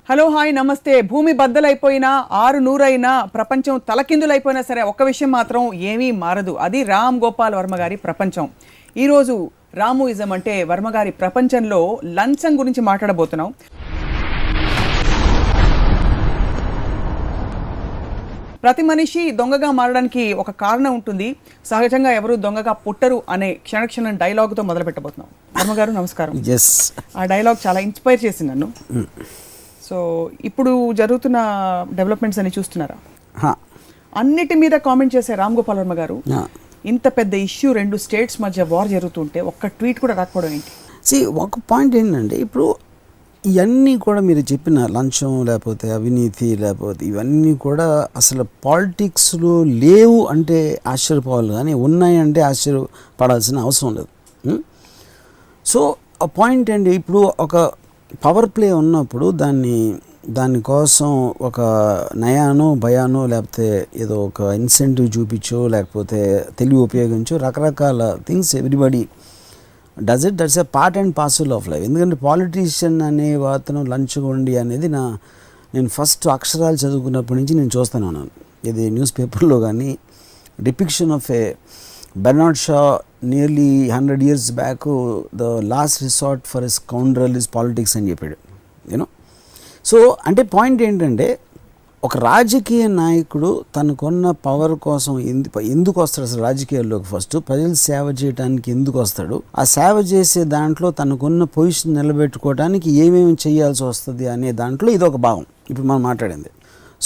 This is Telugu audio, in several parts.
హలో హాయ్ నమస్తే. భూమి బద్దలైపోయినా 600 అయినా ప్రపంచం తలకిందులైపోయినా సరే ఒక్క విషయం మాత్రం ఏమీ మారదు. అది రామ్ గోపాల్ వర్మ గారి ప్రపంచం. ఈరోజు రాముయిజం అంటే వర్మ గారి ప్రపంచంలో లంచం గురించి మాట్లాడబోతున్నాం. ప్రతి మనిషి దొంగగా మారడానికి ఒక కారణం ఉంటుంది. సహజంగా ఎవరు దొంగగా పుట్టరు అనే క్షణక్షణం డైలాగ్తో మొదలు పెట్టబోతున్నాం. వర్మ గారు నమస్కారం. ఆ డైలాగ్ చాలా ఇన్స్పైర్ చేసింది నన్ను. సో ఇప్పుడు జరుగుతున్న డెవలప్మెంట్స్ అని చూస్తున్నారా? అన్నిటి మీద కామెంట్ చేసే రామ్ గోపాల్ వర్మ గారు, ఇంత పెద్ద ఇష్యూ 2 స్టేట్స్ మధ్య వార్ జరుగుతుంటే ఒక్క ట్వీట్ కూడా రాకపోవడం ఏంటి? ఒక పాయింట్ ఏంటంటే, ఇప్పుడు ఇవన్నీ కూడా మీరు చెప్పిన లంచం లేకపోతే అవినీతి లేకపోతే ఇవన్నీ కూడా అసలు పాలిటిక్స్లో లేవు అంటే ఆశ్చర్యపోవాలి, కానీ ఉన్నాయి అంటే ఆశ్చర్యపడాల్సిన అవసరం లేదు. సో ఆ పాయింట్ ఏంటి, ఇప్పుడు ఒక పవర్ ప్లే ఉన్నప్పుడు దానికోసం ఒక నయానో భయానో లేకపోతే ఏదో ఒక ఇన్సెంటివ్ చూపించో లేకపోతే తెలివి ఉపయోగించో రకరకాల things everybody does it. That's a part and parcel of life. ఎందుకంటే పాలిటీషియన్ అనే అతను లంచగొండి అనేది నేను ఫస్ట్ అక్షరాలు చదువుకున్నప్పటి నుంచి నేను చూస్తూనే ఉన్నాను. ఇది న్యూస్ పేపర్లో కానీ depiction of A Bernard Shah nearly 100 years back the last resort for a scoundrel is politics అని చెప్పాడు. యూనో, సో అంటే పాయింట్ ఏంటంటే, ఒక రాజకీయ నాయకుడు తనకున్న పవర్ కోసం ఎందుకు వస్తాడు అసలు రాజకీయాల్లోకి? ఫస్ట్ ప్రజలు సేవ చేయడానికి ఎందుకు వస్తాడు? ఆ సేవ చేసే దాంట్లో తనకున్న పొజిషన్ నిలబెట్టుకోవడానికి ఏమేమి చేయాల్సి వస్తుంది అనే దాంట్లో ఇది ఒక భాగం ఇప్పుడు మనం మాట్లాడింది.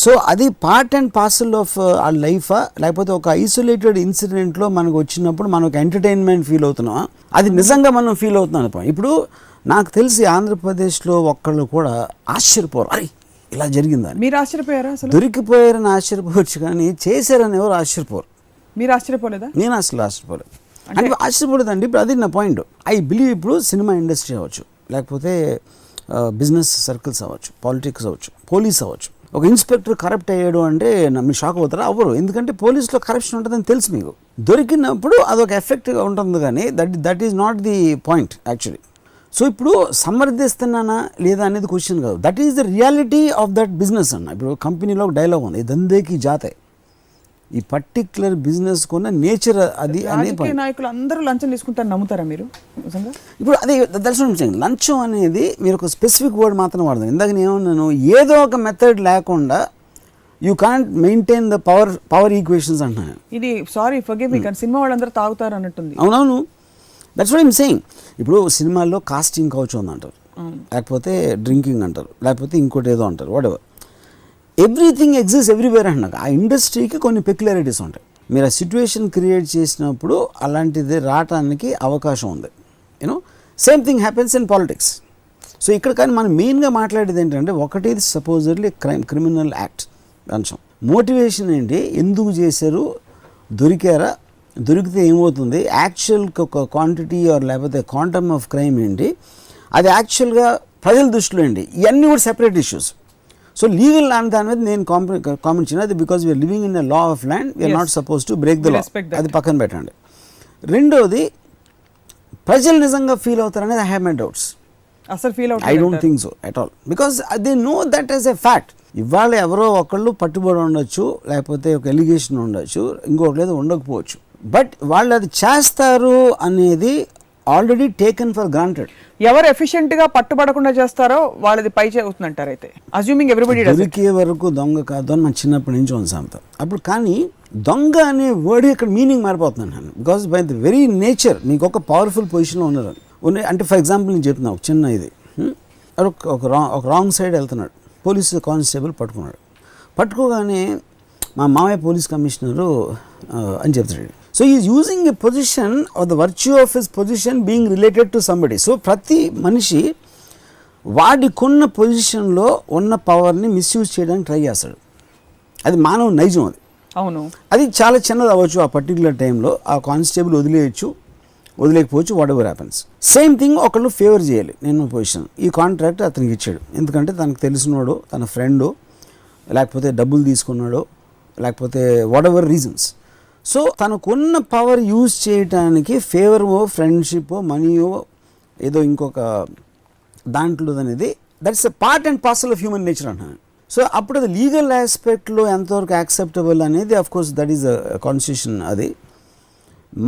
సో అది పార్ట్ అండ్ పార్సల్ ఆఫ్ ఆ లైఫా, లేకపోతే ఒక ఐసోలేటెడ్ ఇన్సిడెంట్లో మనకు వచ్చినప్పుడు మనం ఒక ఎంటర్టైన్మెంట్ ఫీల్ అవుతున్నామా, అది నిజంగా మనం ఫీల్ అవుతున్నాం. ఇప్పుడు నాకు తెలిసి ఆంధ్రప్రదేశ్లో ఒక్కళ్ళు కూడా ఆశ్చర్యపోరు, అరే ఇలా జరిగిందని. మీరు ఆశ్చర్యపోయారా? దొరికిపోయారని ఆశ్చర్యపోవచ్చు, కానీ చేశారని ఎవరు ఆశ్చర్యపోరు. మీరు ఆశ్చర్యపోలేదా? నేను అసలు ఆశ్చర్యపోలేదు. అంటే ఆశ్చర్యపోలేదండి. ఇప్పుడు అది నా పాయింట్. ఐ బిలీవ్ ఇప్పుడు సినిమా ఇండస్ట్రీ అవ్వచ్చు, లేకపోతే బిజినెస్ సర్కిల్స్ అవ్వచ్చు, పాలిటిక్స్ అవ్వచ్చు, పోలీస్ అవ్వచ్చు. ఒక ఇన్స్పెక్టర్ కరప్ట్ అయ్యాడు అంటే మీరు షాక్ అవుతారా? అవ్వరు. ఎందుకంటే పోలీసులో కరప్షన్ ఉంటుందని తెలుసు మీకు. దొరికినప్పుడు అదొక ఎఫెక్ట్గా ఉంటుంది, కానీ that is not the point actually. So ఇప్పుడు సమర్థిస్తున్నానా లేదా అనేది క్వశ్చన్ కాదు, that is the reality of that business అన్న. ఇప్పుడు కంపెనీలో ఒక డైలాగ్ ఉంది, దందేకి జాతే. ఈ పర్టిక్యులర్ బిజినెస్ కొన్న నేచర్ అది అనే పాయింట్. నాయకులు అందరూ లంచం తీసుకుంటారు, నమ్ముతారా మీరు? ఇప్పుడు అదే దర్శనం లంచం అనేది మీరు ఒక స్పెసిఫిక్ వర్డ్ మాత్రం వాడదాం. ఇందాక నేను ఏమన్నాను, ఏదో ఒక మెథడ్ లేకుండా you can't maintain the power equations అంటున్నాను. ఇది సారీ ఫర్గివ్ మీ, కానీ సినిమా వాళ్ళందరూ తాగుతారు అన్నట్టుంది. అవునవును, దట్స్ వాట్ ఐమ్ సేయింగ్. ఇప్పుడు సినిమాల్లో కాస్టింగ్ కౌచ్ అంటారు, లేకపోతే డ్రింకింగ్ అంటారు, లేకపోతే ఇంకోటి ఏదో అంటారు, whatever. Everything exist everywhere అంటున్నాక ఆ ఇండస్ట్రీకి కొన్ని పెక్యులారిటీస్ ఉంటాయి. మీరు ఆ సిచ్యువేషన్ క్రియేట్ చేసినప్పుడు అలాంటిది రావటానికి అవకాశం ఉంది. You know, same thing happens in politics. So ఇక్కడ కానీ మనం మెయిన్గా మాట్లాడేది ఏంటంటే, ఒకటి సపోజర్లీ క్రిమినల్ యాక్ట్ అంశం. మోటివేషన్ ఏంటి, ఎందుకు చేశారు, దొరికారా, దొరికితే ఏమవుతుంది, యాక్చువల్ క్వాంటిటీ ఆర్ లేకపోతే క్వాంటమ్ ఆఫ్ క్రైమ్ ఏంటి, అది యాక్చువల్గా ప్రజల దృష్టిలో ఏంటి, ఇవన్నీ కూడా సెపరేట్ ఇష్యూస్. సో లీగల్ దాని మీద నేను కామెంట్ చేయను, because we are living in a law of land, we are not suppose to break the law, అది పక్కన పెట్టండి. రెండోది, ప్రజలు నిజంగా ఫీల్ అవుతారనేది ఐ హ్యావ్ మై డౌట్స్. అసలు ఫీల్ అవుతారు? I don't think so at all, because they know that is a fact. ఇవాళ ఎవరో ఒకళ్ళు పట్టుబడి ఉండొచ్చు, లేకపోతే ఒక ఎలిగేషన్ ఉండొచ్చు, ఇంకొకటి లేదు ఉండకపోవచ్చు, బట్ వాళ్ళు అది చేస్తారు అనేది ఆల్రెడీ టేకెన్ ఫర్ గ్రాంటెడ్. ఎవరు ఎఫిషియెంట్ గా పట్టుబడకుండా చేస్తారో వాళ్ళది పై అవుతుందంటారు. అయితే అజ్యూమింగ్ ఎవ్రీబడి దొరికే వరకు దొంగ కాదు అని మన చిన్నప్పటి నుంచి ఉంది సామెత. అప్పుడు కానీ దొంగ అనే వర్డ్ ఇక్కడ మీనింగ్ మారిపోతున్నాను నేను, because by the very nature మీకు ఒక పవర్ఫుల్ పొజిషన్లో ఉన్నారు అంటే. ఫర్ ఎగ్జాంపుల్ నేను చెప్తున్నా, ఒక చిన్న ఇది, ఒక రాంగ్ సైడ్ వెళ్తున్నాడు, పోలీసు కానిస్టేబుల్ పట్టుకోగానే మా మామయ్య పోలీస్ కమిషనరు అని చెప్తాడు. So is using a position or the virtue of his position being related to somebody. So ప్రతి మనిషి వాడికున్న పొజిషన్లో ఉన్న పవర్ని మిస్యూజ్ చేయడానికి ట్రై చేస్తాడు. అది మానవ నైజం. అది అవును, అది చాలా చిన్నది అవ్వచ్చు. ఆ పర్టికులర్ టైంలో ఆ కానిస్టేబుల్ వదిలేయచ్చు, వదిలేకపోవచ్చు, whatever happens. Same thing ఒకళ్ళు ఫేవర్ చేయాలి. నేను పొజిషన్, ఈ కాంట్రాక్ట్ అతనికి ఇచ్చాడు, ఎందుకంటే తనకు తెలిసినోడు, తన ఫ్రెండు, లేకపోతే డబ్బులు తీసుకున్నాడు, లేకపోతే వాట్ ఎవర్ రీజన్స్. సో తనకున్న పవర్ యూజ్ చేయడానికి ఫేవరో, ఫ్రెండ్షిప్పో, మనీయో, ఏదో ఇంకొక దాంట్లో అనేది that's a part and parcel of human nature అంటున్నాను. సో అప్పుడు అది లీగల్ ఆస్పెక్ట్లో ఎంతవరకు యాక్సెప్టబుల్ అనేది of course that is constitution. అది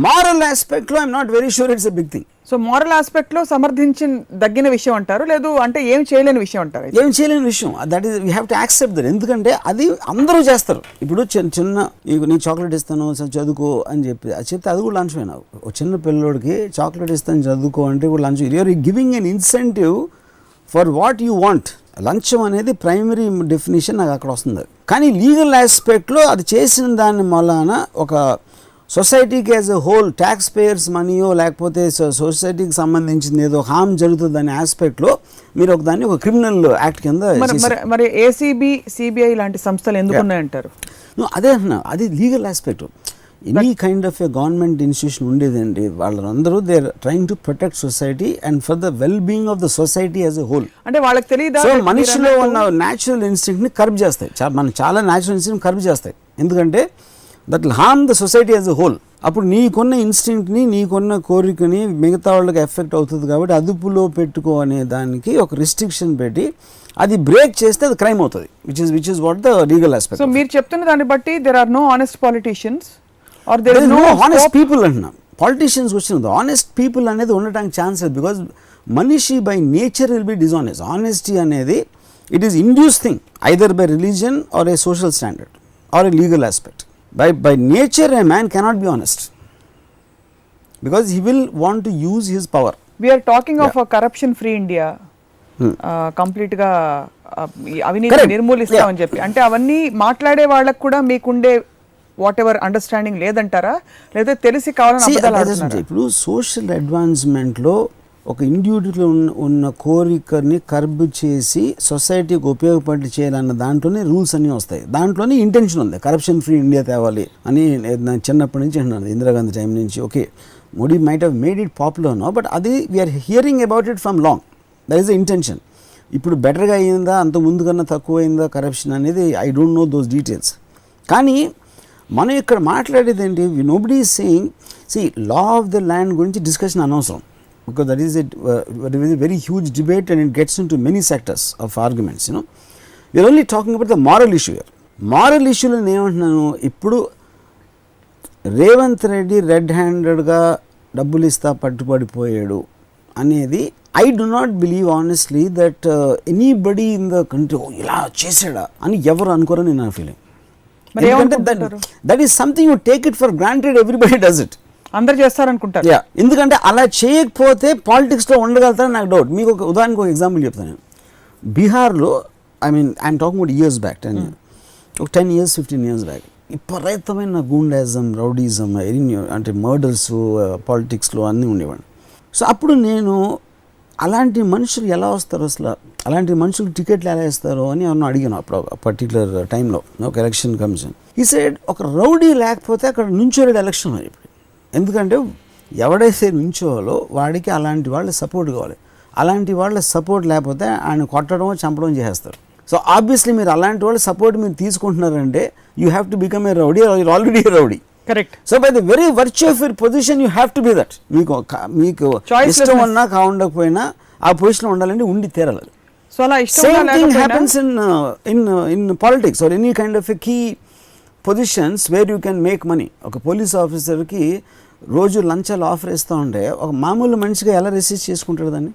మారల్ ఆస్పెక్ట్లో I'm not very sure it's a big thing. So moral ఆస్పెక్ట్లో దగ్గిన విషయం అంటారు, లేదు అంటే ఏం చేయలేని విషయం అంటారు? ఏం చేయలేని విషయం, that is we have to accept that. ఎందుకంటే అది అందరూ చేస్తారు. ఇప్పుడు చిన్న నీ చాక్లెట్ ఇస్తాను చదువుకో అని చెప్పి అది చెప్తే అది కూడా లంచమే. నాకు ఒక చిన్న పిల్లోడికి చాక్లెట్ ఇస్తాను చదువుకో అంటే కూడా లంచం. You're giving an incentive for what you want. లంచం అనేది ప్రైమరీ డెఫినేషన్ నాకు అక్కడ వస్తుంది. కానీ లీగల్ ఆస్పెక్ట్లో అది చేసిన దాని వలన ఒక సొసైటీకి as a whole tax payers మనీయో లేకపోతే సొసైటీకి సంబంధించింది ఏదో హామ్ జరుగుతుంది అనే ఆస్పెక్ట్లో మీరు దాన్ని ఒక క్రిమినల్ యాక్ట్ కింద. మరి ఏసీబీ, సిబిఐ లాంటి సంస్థలు ఎందుకు ఉన్నాయంటారు? అదే అంటున్నా, అది legal aspect. Any kind of a government institution ఉండేదండి, వాళ్ళందరూ they are trying to protect society and for the well being of the society as a whole. అంటే వాళ్ళకి తెలియదా? సో మనిషిలో ఉన్న న్యాచురల్ ఇన్స్టింక్ట్ని కర్బ్ చేస్తాయి. మన చాలా న్యాచురల్ ఇన్స్టింక్ట్ కర్బ్ చేస్తాయి. ఎందుకంటే that will harm the society as a whole. అప్పుడు నీకున్న ఇన్స్టింక్ట్ని, నీకున్న కోరికని మిగతా వాళ్ళకి ఎఫెక్ట్ అవుతుంది. కాబట్టి అదుపులో పెట్టుకో అనే దానికి ఒక రిస్ట్రిక్షన్ పెట్టి అది బ్రేక్ చేస్తే అది క్రైమ్ అవుతుంది, which is what the legal aspect. So మీరు చెప్తున్న దాన్ని బట్టి there are no honest politicians or there is no honest people అంటున్నా. పాలిటీషియన్స్ వచ్చినది ఆనెస్ట్ పీపుల్ అనేది ఉండటానికి ఛాన్స్ లేదు. బికాజ్ మనిషి by nature will be dishonest. Honesty అనేది it is induce thing either by religion or a social standard or a legal aspect. By nature a man cannot be honest because he will want to use his power. We are talking of a corruption free India. Complete గా అవినీతి నిర్మూలిస్తామని చెప్పి, అంటే అవన్నీ మాట్లాడే వాళ్ళకు కూడా మీకుండే వాట్ ఎవర్ అండర్స్టాండింగ్ లేదంటారా, లేదా తెలిసి కావాలని అబద్ధాలు ఆడుతున్నారా? ఇప్పుడు సోషల్ అడ్వాన్స్మెంట్లో ఒక ఇండివిజువల్ ఉన్న కోరికని కర్బ్ చేసి సొసైటీకి ఉపయోగపడి చేయాలన్న దాంట్లోనే రూల్స్ అన్నీ వస్తాయి. దాంట్లోనే ఇంటెన్షన్ ఉంది, కరప్షన్ ఫ్రీ ఇండియా తేవాలి అని. నేను చిన్నప్పటి నుంచి అంటున్నాను, ఇందిరాగాంధీ టైం నుంచి. Okay, Modi might have made it popular no, but అది we are hearing about it from long. That is the intention. ఇప్పుడు బెటర్గా అయ్యిందా, అంత ముందు కన్నా తక్కువ అయిందా కరప్షన్ అనేది I don't no those details. కానీ మనం ఇక్కడ మాట్లాడేది ఏంటి, nobody is saying law of the land గురించి డిస్కషన్ అనవసరం. Because that is a very huge debate and it gets into many sectors of arguments, you know. We are only talking about the moral issue here. Moral issue lo nenu antunnanu, ippudu Revanth Reddy red హ్యాండెడ్గా డబ్బులు ఇస్తా పట్టుబడిపోయాడు అనేది I do not believe honestly that anybody in the country ఇలా చేసాడా అని ఎవరు అనుకోరని నా feeling. That is something you take it for granted, everybody does it, అందరు చేస్తారనుకుంటారు. ఎందుకంటే అలా చేయకపోతే పాలిటిక్స్లో ఉండగలుగుతారని నాకు డౌట్. మీకు ఒక ఉదాహరణకు ఒక ఎగ్జాంపుల్ చెప్తాను. బీహార్లో I'm talking about years back, 10 years 15 years back విపరీతమైన గూండాయిజం, రౌడీజం, అంటే మర్డర్స్ పాలిటిక్స్లో అన్నీ ఉండేవాడు. సో అప్పుడు నేను అలాంటి మనుషులు ఎలా వస్తారో, అసలు అలాంటి మనుషులు టికెట్లు ఎలా ఇస్తారో అని ఏమన్నా అడిగాను అప్పుడు పర్టికులర్ టైంలో ఒక ఎలక్షన్ కమిషన్. ఈ సైడ్ ఒక రౌడీ లేకపోతే అక్కడ నుంచోలేడు ఎలక్షన్. ఇప్పుడు ఎందుకంటే ఎవడైతే నుంచోవాలో వాడికి అలాంటి వాళ్ళ సపోర్ట్ కావాలి. అలాంటి వాళ్ళ సపోర్ట్ లేకపోతే ఆయన కొట్టడం, చంపడం చేసేస్తారు. సో ఆబ్వియస్లీ మీరు అలాంటి వాళ్ళ సపోర్ట్ మీరు తీసుకుంటున్నారంటే you have to become a rowdy or already a rowdy. Correct. So by the very virtue of your position you have to be that. మీకు ఇష్టం ఉన్నా కాఉండకపోయినా ఆ పొజిషన్ ఉండాలంటే ఉండి తీరాలి. సో అలా same thing happens in politics or any kind of a key positions where you can make money. ఒక పోలీస్ ఆఫీసర్కి రోజు లంచాలు ఆఫర్ ఇస్తూ ఉంటే ఒక మామూలు మనిషిగా ఎలా రెసిస్ట్ చేసుకుంటాడు దాన్ని?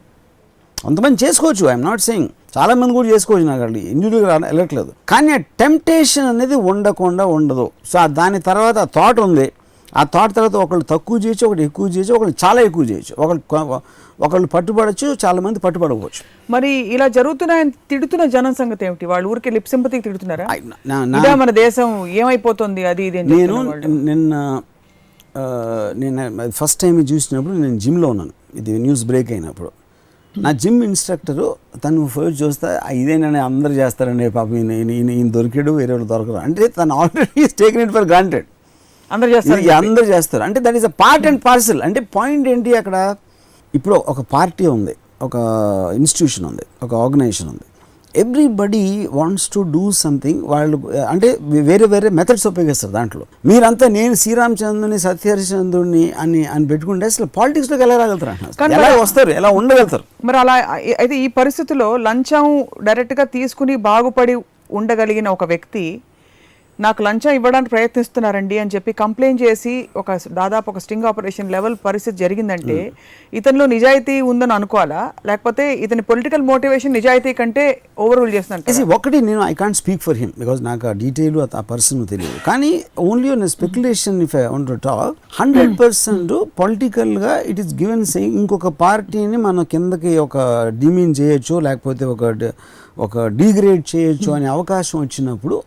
కొంతమంది చేసుకోవచ్చు, ఐఎమ్ నాట్ సెయింగ్, చాలామంది కూడా చేసుకోవచ్చు, నాకు అట్లా ఇండివిజువల్గా వెళ్ళట్లేదు. కానీ ఆ టెంప్టేషన్ అనేది ఉండకుండా ఉండదు. సో దాని తర్వాత ఆ థాట్ ఉంది, ఆ థాట్ తర్వాత ఒకళ్ళు తక్కువ చేయొచ్చు, ఒకటి ఎక్కువ చేయొచ్చు, ఒకళ్ళు చాలా ఎక్కువ చేయొచ్చు, ఒకళ్ళు పట్టుబడచ్చు, చాలా మంది పట్టుబడవచ్చు. మరి ఇలా జరుగుతున్నాయని తిడుతున్న జనం సంగతి ఏమిటి? వాళ్ళు ఊరికి లిప్ సింపతికి తిడుతున్నారా? మన దేశం ఏమైపోతుంది అది ఇది? నేను ఫస్ట్ టైం చూసినప్పుడు నేను జిమ్లో ఉన్నాను, ఇది న్యూస్ బ్రేక్ అయినప్పుడు. నా జిమ్ ఇన్స్ట్రక్టరు తను ఫస్ట్ చూస్తే ఇదేనని అందరు చేస్తారండి, పాపం ఈయన దొరికాడు, వేరే వాళ్ళు దొరకరు అంటే తను already taken it for granted. అందరు చేస్తారు అంటే that is a part and parcel. అంటే పాయింట్ ఏంటి అక్కడ, ఇప్పుడు ఒక పార్టీ ఉంది, ఒక ఇన్స్టిట్యూషన్ ఉంది, ఒక ఆర్గనైజేషన్ ఉంది. Everybody wants to do something. వాళ్ళు అంటే వేరే వేరే మెథడ్స్ ఉపయోగిస్తారు దాంట్లో. మీరంతా నేను శ్రీరామచంద్రుని సత్యహరిచంద్రుని అని పెట్టుకుంటే అసలు పాలిటిక్స్లోకి ఎలా రాగలుగుతారు, ఎలా వస్తారు, ఎలా ఉండగలుగుతారు? మరి అలా అయితే ఈ పరిస్థితుల్లో లంచం డైరెక్ట్గా తీసుకుని బాగుపడి ఉండగలిగిన ఒక వ్యక్తి నాకు లంచం ఇవ్వడానికి ప్రయత్నిస్తున్నారండి అని చెప్పి కంప్లైంట్ చేసి దాదాపు ఒక స్టింగ్ ఆపరేషన్ లెవెల్ పరిస్థితి జరిగిందంటే ఇతనిలో నిజాయితీ ఉందని అనుకోవాలా, లేకపోతే ఇతని పొలిటికల్ మోటివేషన్ నిజాయితీ కంటే ఓవర్ రూల్ చేస్తున్నట్టు? ఒకటి నేను I can't speak for him because నాకు ఆ డీటెయిల్ ఆ పర్సన్ తెలియదు. కానీ only on speculation if I want to talk 100% పొలిటికల్గా ఇట్ ఈస్ గివెన్ సేయింగ్ ఇంకొక పార్టీని మనం కిందకి ఒక డిమీన్ చేయొచ్చు, లేకపోతే ఒక డిగ్రేడ్ చేయొచ్చు అనే అవకాశం వచ్చినప్పుడు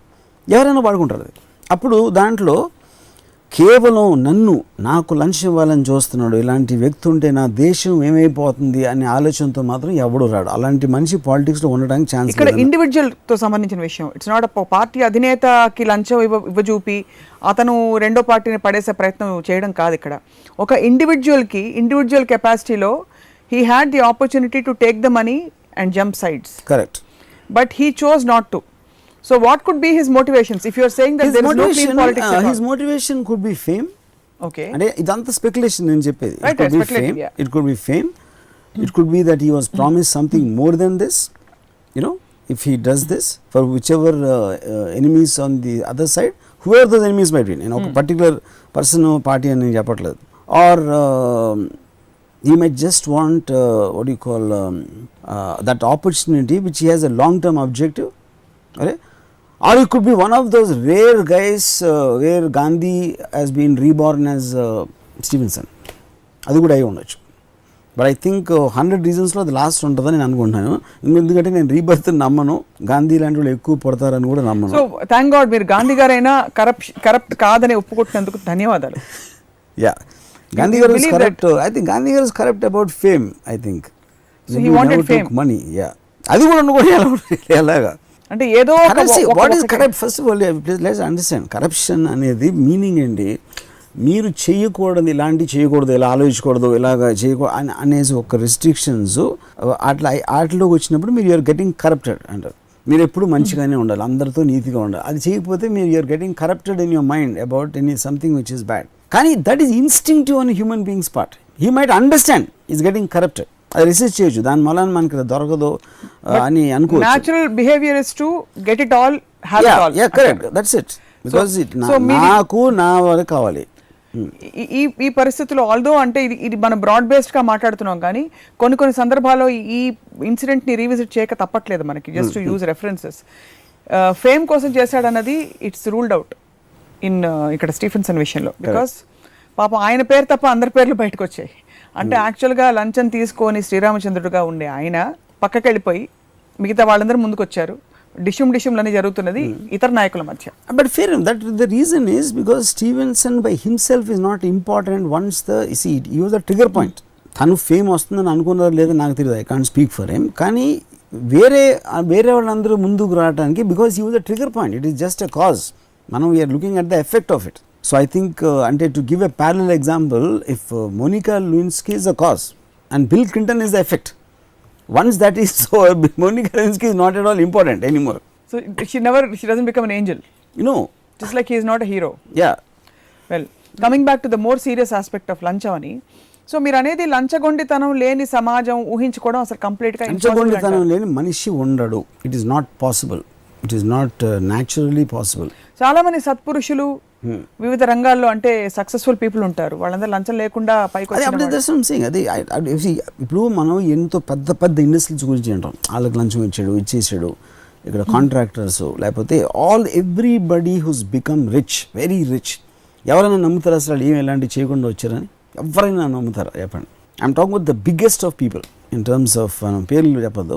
ఎవరైనా వాడుకుంటారు. అప్పుడు దాంట్లో కేవలం నాకు లంచం ఇవ్వాలని చూస్తున్నాడు ఇలాంటి వ్యక్తి ఉంటే నా దేశం ఏమైపోతుంది అనే ఆలోచనతో మాత్రం ఎవడు రాడు. అలాంటి మనిషి పాలిటిక్స్లో ఉండడానికి ఛాన్స్. ఇక్కడ ఇండివిజువల్తో సంబంధించిన విషయం. ఇట్స్ నాట్ పార్టీ అధినేతకి లంచం ఇవ్వజూపి అతను రెండో పార్టీని పడేసే ప్రయత్నం చేయడం కాదు. ఇక్కడ ఒక ఇండివిజువల్ కెపాసిటీలో he had the opportunity to take the money and jump sides. Correct. But he chose not to. So what could be his motivations if you are saying that there is no clean politics at all? His motivation could be fame. Okay. అంటే ఇదంతా స్పెక్యులేషన్ నేను చెప్పేది. Right, it could be speculative, fame. yeah. It could be fame. It could be that he was promised something more than this. You know, if he does this for whichever enemies on the other side, whoever those enemies might be, ఒక particular person or party అని చెప్పట్లేదు. Or he might just want what do you call that opportunity which he has a long term objective. Okay? Or it could be one of those rare guys where Gandhi has been reborn as Stevenson. అది కూడా అయి ఉండొచ్చు. బట్ ఐ థింక్ 100 రీజన్స్లో అది లాస్ట్ ఉంటుందని నేను అనుకుంటున్నాను. ఎందుకంటే నేను రీబర్త్ నమ్మను, గాంధీ లాంటి వాళ్ళు ఎక్కువ పడతారని కూడా నమ్మను. సో థ్యాంక్ గాడ్ మీరు గాంధీ గారైనా కరప్ట్ కాదని ఒప్పుకుంటున్నందుకు ధన్యవాదాలు. Yeah, Gandhi garu is correct. I think Gandhi garu is correct about fame. I think he wanted fame, money. Yeah, అది కూడా అనుకోండి ఎలాగా అంటే ఏదో what is corrupt. First of all let's understand corruption అనేది మీనింగ్ ఏంటి. మీరు చేయకూడదు, ఇలాంటివి చేయకూడదు, ఇలా ఆలోచించకూడదు, ఇలాగ చేయకూడదు అనేసి ఒక రిస్ట్రిక్షన్స్ వాటిలోకి వచ్చినప్పుడు మీరు యూఆర్ గెటింగ్ కరప్టెడ్ అంటారు. మీరు ఎప్పుడు మంచిగానే ఉండాలి, అందరితో నీతిగా ఉండాలి. అది చేయకపోతే మీరు you are getting corrupted in your mind about any something which is bad. కానీ దట్ ఈస్ ఇన్స్టింక్టివ్ అని human beings part. He might understand is getting corrupted. అది రిసెర్చ్ చేయొచ్చు, దాని వల్ల మనకి దొరకదు అని అనుకోవచ్చు. Natural behaviour is to get it all, have it all. Yeah, correct, that's it. Because నాకు నా వరకు కావాలి. ఈ పరిస్థితుల్లో ఆల్దో అంటే ఇది మనం బ్రాడ్ బేస్డ్ గా మాట్లాడుతున్నాం, కానీ కొన్ని సందర్భాల్లో ఈ ఇన్సిడెంట్ ని రీవిజిట్ చేయక తప్పట్లేదు మనకి. Just to use references. Fame కోసం చేశాడన్నది ఇట్స్ రూల్డ్ అవుట్ ఇన్ ఇక్కడ స్టీఫెన్సన్ విషయంలో. బికాస్ పాపం ఆయన పేరు తప్ప అందరి పేర్లు బయటకు వచ్చాయి. అంటే యాక్చువల్గా లంచం తీసుకొని శ్రీరామచంద్రుడుగా ఉండే ఆయన పక్కకి వెళ్ళిపోయి మిగతా వాళ్ళందరూ ముందుకు వచ్చారు. డిషుమ్లని జరుగుతున్నది ఇతర నాయకుల మధ్య. But fair that the reason is because Stevenson by himself is not important. Once he was the trigger point. తను ఫేమ్ వస్తుందని అనుకున్నారో లేదో నాకు తెలియదు, I can't speak for him. కానీ వేరే వాళ్ళందరూ ముందుకు రావడానికి because he was the trigger point. It is just a cause. మనం we are looking at the effect of it. So I think ante to give a parallel example, if Monica Lewinsky is the cause and Bill Clinton is the effect, once that is so, Monica Lewinsky is not at all important anymore. So she doesn't become an angel, you know, just like he is not a hero. Yeah. Well, coming back to the more serious aspect of లంచమని, సో మీరు అనేది లంచగొండితనం లేని సమాజం ఊహించుకోవడం అసలు కంప్లీట్గా లంచగొండితనం లేని మనిషి ఉండడు. It is not possible. It is not naturally possible. చాలా మంది సత్పురుషులు వివిధ రంగాల్లో అంటే సక్సెస్ఫుల్ పీపుల్ ఉంటారు, వాళ్ళందరూ లంచం లేకుండా పైకి వచ్చారు. అదే ఇప్పుడు మనం ఎంతో పెద్ద ఇండస్ట్రీస్ గురించి అంటాం, వాళ్ళకి లంచం ఇచ్చేసాడు. ఇక్కడ కాంట్రాక్టర్స్ లేకపోతే everybody who's become rich, very rich. ఎవరైనా నమ్ముతారు అసలు ఎలాంటివి చేయకుండా వచ్చారని? ఎవరైనా నమ్ముతారా చెప్పండి? I'm talking about the biggest of people in terms of పేర్లు చెప్పదు.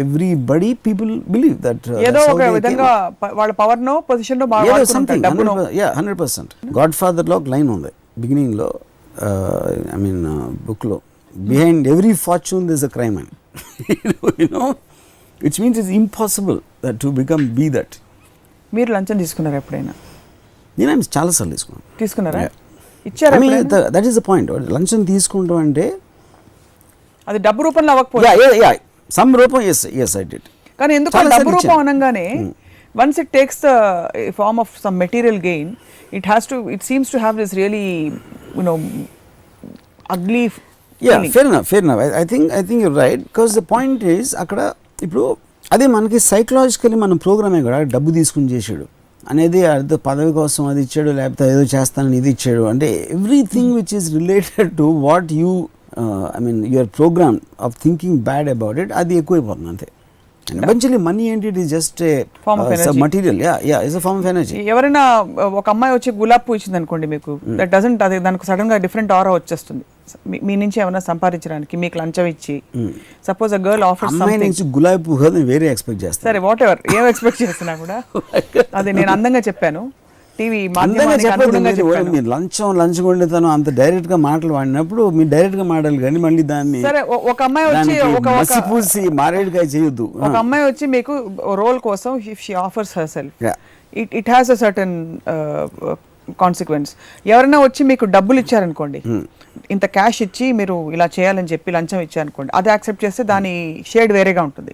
ఎవ్రీబడి పీపుల్ బిలీవ్ దట్ ఏదో ఒక విధంగా వాళ్ళ పవర్ నో పొజిషన్ నో బాగా సంథింగ్. 100%. గాడ్ ఫాదర్ లో ఒక లైన్ ఉంది బిగినింగ్ లో, ఐ మీన్ బుక్ లో, behind every fortune this a crime అని. You know, it's means it's impossible that to become be that. మీరు లంచం తీసుకున్నారా ఎప్పుడైనా? నేను చాలాసార్లు తీసుకున్నారా? ఇచ్చారా? That is the point. లంచం తీసుకుంటాం అంటే అది డబ్బు రూపంలో అవ్వకపోతే సమ్ రూపం. yes I did. కానీ ఎందుకు చాలా డబ్బు సార్లు రూపం అనగానే once it takes the form of some material gain it seems to have this really ugly feeling. fair enough. I think you're right, because the point is అక్కడ ఇప్పుడు అదే మనకి సైకలాజికలీ మన ప్రోగ్రామే కూడా డబ్బు తీసుకుని చేసాడు అనేది అదే పదవి కోసం అది ఇచ్చాడు, లేకపోతే ఏదో చేస్తానని ఇది ఇచ్చాడు, అంటే everything which is related to what you your programme of thinking bad about it, అది ఎక్కువైపోతుంది అంతే. Eventually money and it is just a form of energy. material. It's a form of energy. ఎవరైనా ఒక అమ్మాయి వచ్చి గులాబ్ పువ్వు ఇచ్చింది అనుకోండి మీకు, దట్ డజంట్, అది దానికి సడన్ గా డిఫరెంట్ ఆరా వచ్చేస్తుంది. మీ నుంచి ఏమైనా సంపాదించడానికి మీకు లంచం ఇచ్చి, సపోజ్ అ గర్ల్ ఆఫర్ అమ్మాయి నుంచి గులాబీ పువ్వు కాదు, వేరే ఎక్స్పెక్ట్ చేస్తాను. సరే వాట్ ఎవర్ ఏం ఎక్స్పెక్ట్ చేస్తున్నా కూడా అది నేను అందంగా చెప్పాను, టీవీ లంచం కొండేతను అంత డైరెక్ట్ గా మాటలు వాడినప్పుడు మీరు డైరెక్ట్ గా మాట్లాడాలి, కానీ మళ్ళీ దాన్ని సరే ఒక అమ్మాయి వచ్చి పూసి మారేడుకాయ చేయొద్దు. ఒక అమ్మాయి వచ్చి మీకు రోల్ కోసం if she offers her self, it has a certain consequence. ఎవరైనా వచ్చి మీకు డబ్బులు ఇచ్చారనుకోండి, ఇంత క్యాష్ ఇచ్చి మీరు ఇలా చేయాలని చెప్పి లంచం ఇచ్చారనుకోండి, అది యాక్సెప్ట్ చేస్తే దాని షేడ్ వేరేగా ఉంటుంది.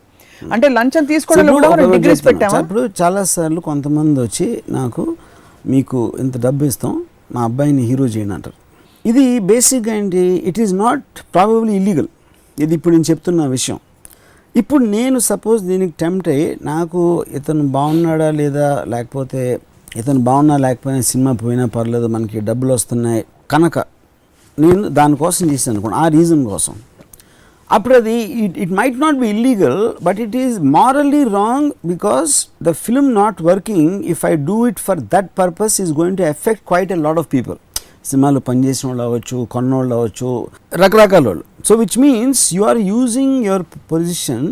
అంటే లంచం తీసుకోవడంలో కూడా మనం డిగ్రీస్ పెట్టాము. ఇప్పుడు చాలా సార్లు కొంతమంది వచ్చి నాకు మీకు ఇంత డబ్బు ఇస్తాం, మా అబ్బాయిని హీరో చేయండి అంటారు. ఇది బేసిక్గా ఏంటి, it is not probably illegal. ఇది ఇప్పుడు నేను చెప్తున్న విషయం. ఇప్పుడు నేను సపోజ్ దీనికి టెంప్ట్ అయ్యి, నాకు ఇతను బాగున్నాడా లేదా, లేకపోతే ఇతను బాగున్నా లేకపోయినా సినిమా పోయినా పర్లేదు, మనకి డబ్బులు వస్తున్నాయి కనుక నేను దానికోసం చేశాను అనుకోండి, ఆ రీజన్ కోసం, అప్పుడు అది it might not be illegal, but it is morally wrong, because the film not working if I do it for that purpose is going to affect quite a lot of people. సినిమాలో పనిచేసిన వాళ్ళు అవ్వచ్చు, కొన్నోళ్ళు అవ్వచ్చు, రకరకాల వాళ్ళు. So which means you are using your position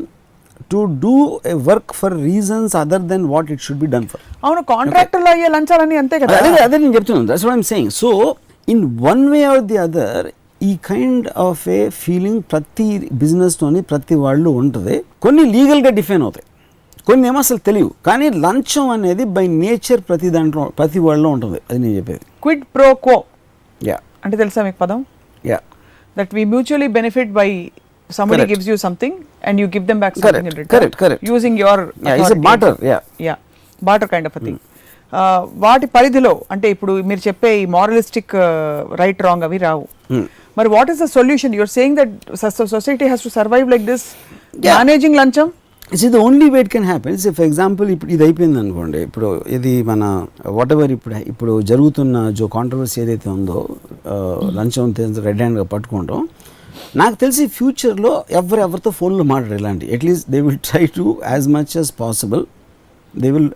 to do a work for reasons other than what it should be done for. అవును, కాంట్రాక్టర్లో అయ్యే లంచాలని అంతే కదా. అదే నేను చెప్తున్నాను, that's what I am saying. So in one way or the other ఈ కైండ్ ఆఫ్ ఏ ఫీలింగ్ ప్రతి బిజినెస్తోని ప్రతి వాళ్ళు ఉంటుంది. కొన్ని లీగల్గా డిఫైన్ అవుతాయి, కొన్ని ఏమో అసలు తెలియవు. కానీ లంచం అనేది బై నేచర్ ప్రతి దాంట్లో ప్రతి వాళ్ళలో ఉంటుంది. అది నేను చెప్పేది. క్విడ్ ప్రో క్వో యా అంటే తెలుసా మీకు పదం? Yeah, that we mutually benefit by somebody gives you something and you give them back something in return. Correct. Using your it's a barter. Yeah, barter kind of a thing. వాటి పరిధిలో అంటే ఇప్పుడు మీరు చెప్పే ఈ మారలిస్టిక్ రైట్ రాంగ్ అవి రావు. మరి what is the solution? You're saying that society has to survive like this, managing లంచం. It's the only way it can happen. For example ఇప్పుడు ఇది అయిపోయింది అనుకోండి, ఇప్పుడు ఇది మన వాట్ ఎవర్ ఇప్పుడు జరుగుతున్న జో కాంట్రవర్సీ ఏదైతే ఉందో, లంచం రెడ్ హ్యాండ్గా పట్టుకుంటాం, నాకు తెలిసి ఫ్యూచర్లో ఎవరితో ఫోన్లో మాట్లాడారు ఇలాంటి, at least they will try to as much as possible they will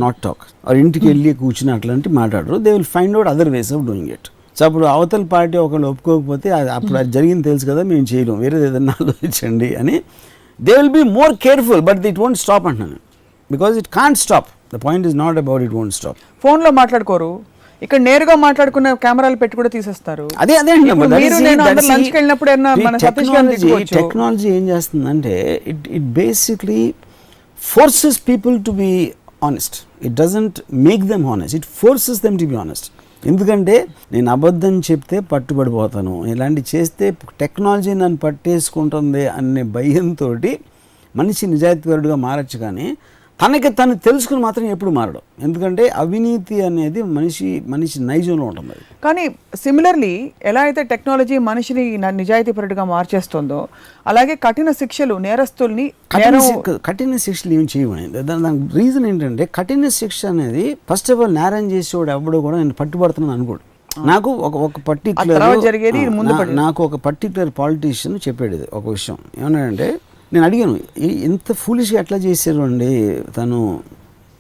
not talk, or ఇంటికి వెళ్ళి కూర్చుని అట్లాంటి మాట్లాడరు. They will find out other ways of doing it. So అప్పుడు అవతల పార్టీ ఒకళ్ళు ఒప్పుకోకపోతే అప్పుడు అది జరిగింది తెలుసు కదా, మేము చేయలేం, వేరే ఏదైనా ఆలోచించండి అని they will be more careful. But it won't stop అంటున్నాను, because it can't stop. The point is not about it won't stop. ఫోన్లో మాట్లాడుకోరు, ఇక్కడ నేరుగా మాట్లాడుకున్న కెమెరాలు పెట్టి కూడా తీసేస్తారు. అదే టెక్నాలజీ ఏం చేస్తుందంటే it basically forces people to be honest. It doesn't make them honest, it forces them to be honest. ఎందుకంటే నేను అబద్ధం చెప్తే పట్టుబడిపోతాను, ఇలాంటివి చేస్తే టెక్నాలజీ నన్ను పట్టేసుకుంటుంది అనే భయంతో మనిషి నిజాయితీపరుడుగా మారచ్చు, కానీ తనకి తను తెలుసుకుని మాత్రం ఎప్పుడు మారడం. ఎందుకంటే అవినీతి అనేది మనిషి నైజంలో ఉంటుంది. కానీ సిమిలర్లీ ఎలా అయితే టెక్నాలజీ మనిషిని నిజాయితీపరుడుగా మార్చేస్తుందో, అలాగే కఠిన శిక్షలు నేరస్తుల్ని కఠిన శిక్షలు ఏం చేయమని దానికి రీజన్ ఏంటంటే, కఠిన శిక్ష అనేది ఫస్ట్ ఆఫ్ ఆల్ నేరం చేసేవాడు ఎవడో కూడా నేను పట్టుబడుతున్నాను అనుకోడు. నాకు ఒక పర్టికులర్ పాలిటీషియన్ చెప్పాడు ఇది ఒక విషయం. ఏమన్నాడంటే, నేను అడిగాను ఎంత ఫూలిష్గా ఎట్లా చేశారు అండి తను